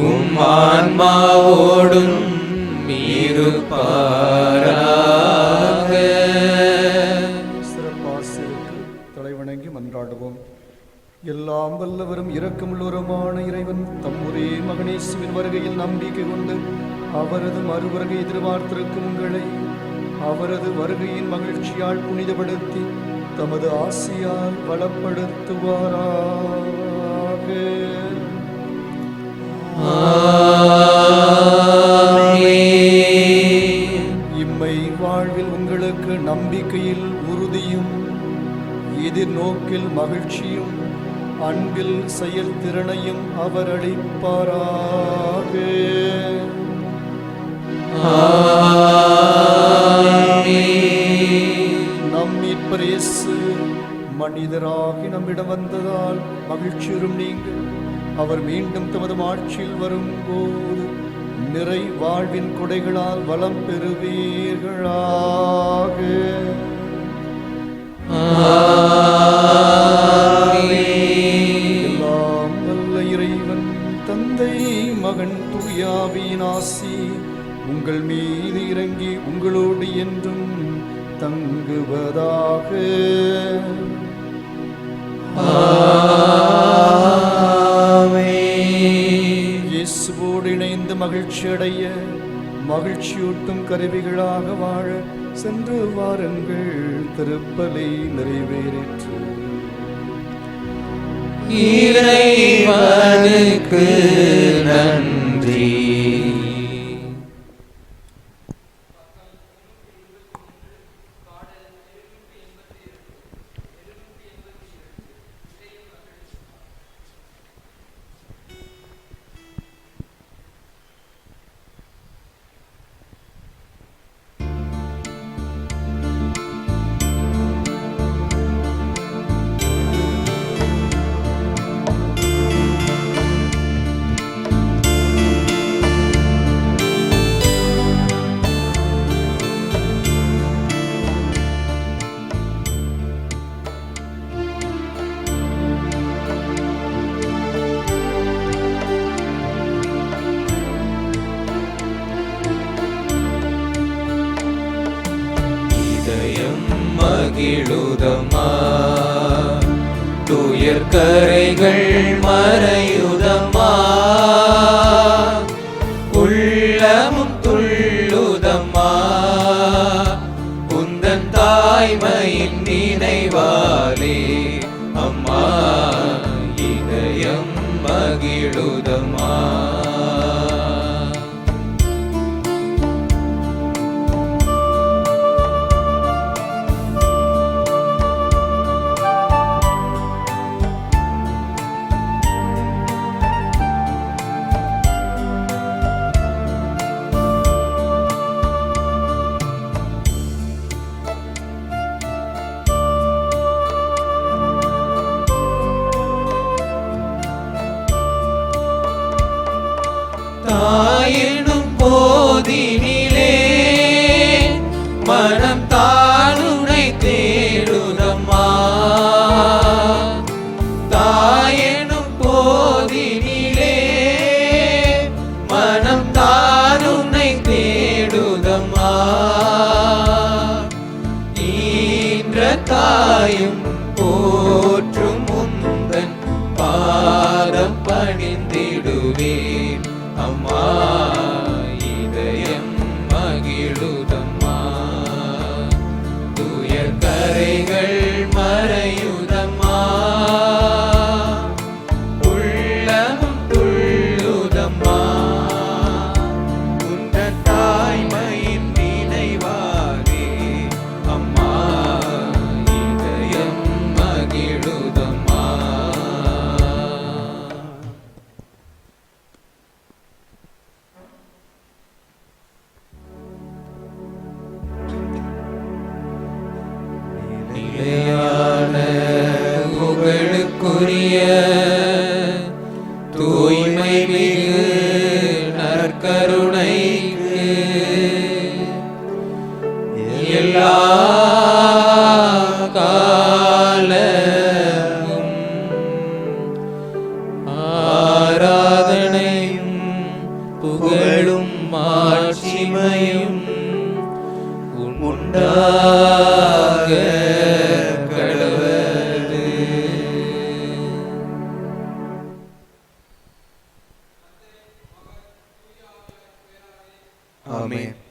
Speaker 1: உம் ஆன்மாவோடும் இருப்பாராக.
Speaker 2: சிறப்பாசிற்கு தலைவணங்கி மன்றாடுவோம். எல்லாம் வல்லவரும் இரக்கமுள்ளவருமான இறைவன் தம் ஒரே மகனேசுவின் வருகையில் நம்பிக்கை கொண்டு அவரது மறுவருகை எதிர்பார்த்திருக்கும் உங்களை அவரது வருகையின் மகிழ்ச்சியால் புனிதப்படுத்தி தமது ஆசியால் வளப்படுத்துவாராக. இம்மை வாழ்வில் உங்களுக்கு நம்பிக்கையில் உறுதியும் எதிர்நோக்கில் மகிழ்ச்சியும் அன்பில் செயல்திறனையும் அவர் அளிப்பாராக. நம் மீட்பர் இயேசு மனிதராகி நம்மிடம் வந்ததால் மகிழ்ச்சியுறும் நீங்கள் அவர் மீண்டும் தமது ஆட்சியில் வரும்போது நிறை வாழ்வின் கொடைகளால் வளம் பெறுவீர்களாக. எல்லாம் வல்ல இறைவன் தந்தை மகன் தூயாவியின் ஆசி உங்கள் மீது இறங்கி உங்களோடு என்றும் தங்குவதாக. இயேசுவோடு இணைந்து மகிழ்ச்சி அடைய மகிழ்ச்சியூட்டும் கருவிகளாக வாழ சென்று வாருங்கள். திருப்பலி நிறைவேறிற்று.
Speaker 1: இறைவனுக்கு நன்றி. மகிழுதமா துயர் கரைகள் மறையுதமா உள்ளமும் துள்ளுதம்மா உந்தன் தாய்மையின் நினைவாலே அம்மா இதயம் மகிழுதமா. தாயெனும் போதினிலே மனம் தானுனை தேடுதம்மா. தாயெனும் போதினிலே மனம் தானுனை தேடுதம்மா. ஈன்ற தாயும் போற்றும் முந்தன் பாதம் பணிந்திடுவேன் அம்மா இதயம் மகிழுதம்மா. துயர் கரைகள் மறையுதம்மா உள்ளமும் துள்ளுதம்மா உந்தன் தாய்மையின் நினைவாலே அம்மா இதயம் மகிழுதம்மா. நிலையான புகழுக்குரிய தூய்மை மிகு நற்கருணைக்கு எல்லா காலமும் ஆராதனையும் புகழும் மாட்சிமையும் உண்டாக
Speaker 6: ஆமென்.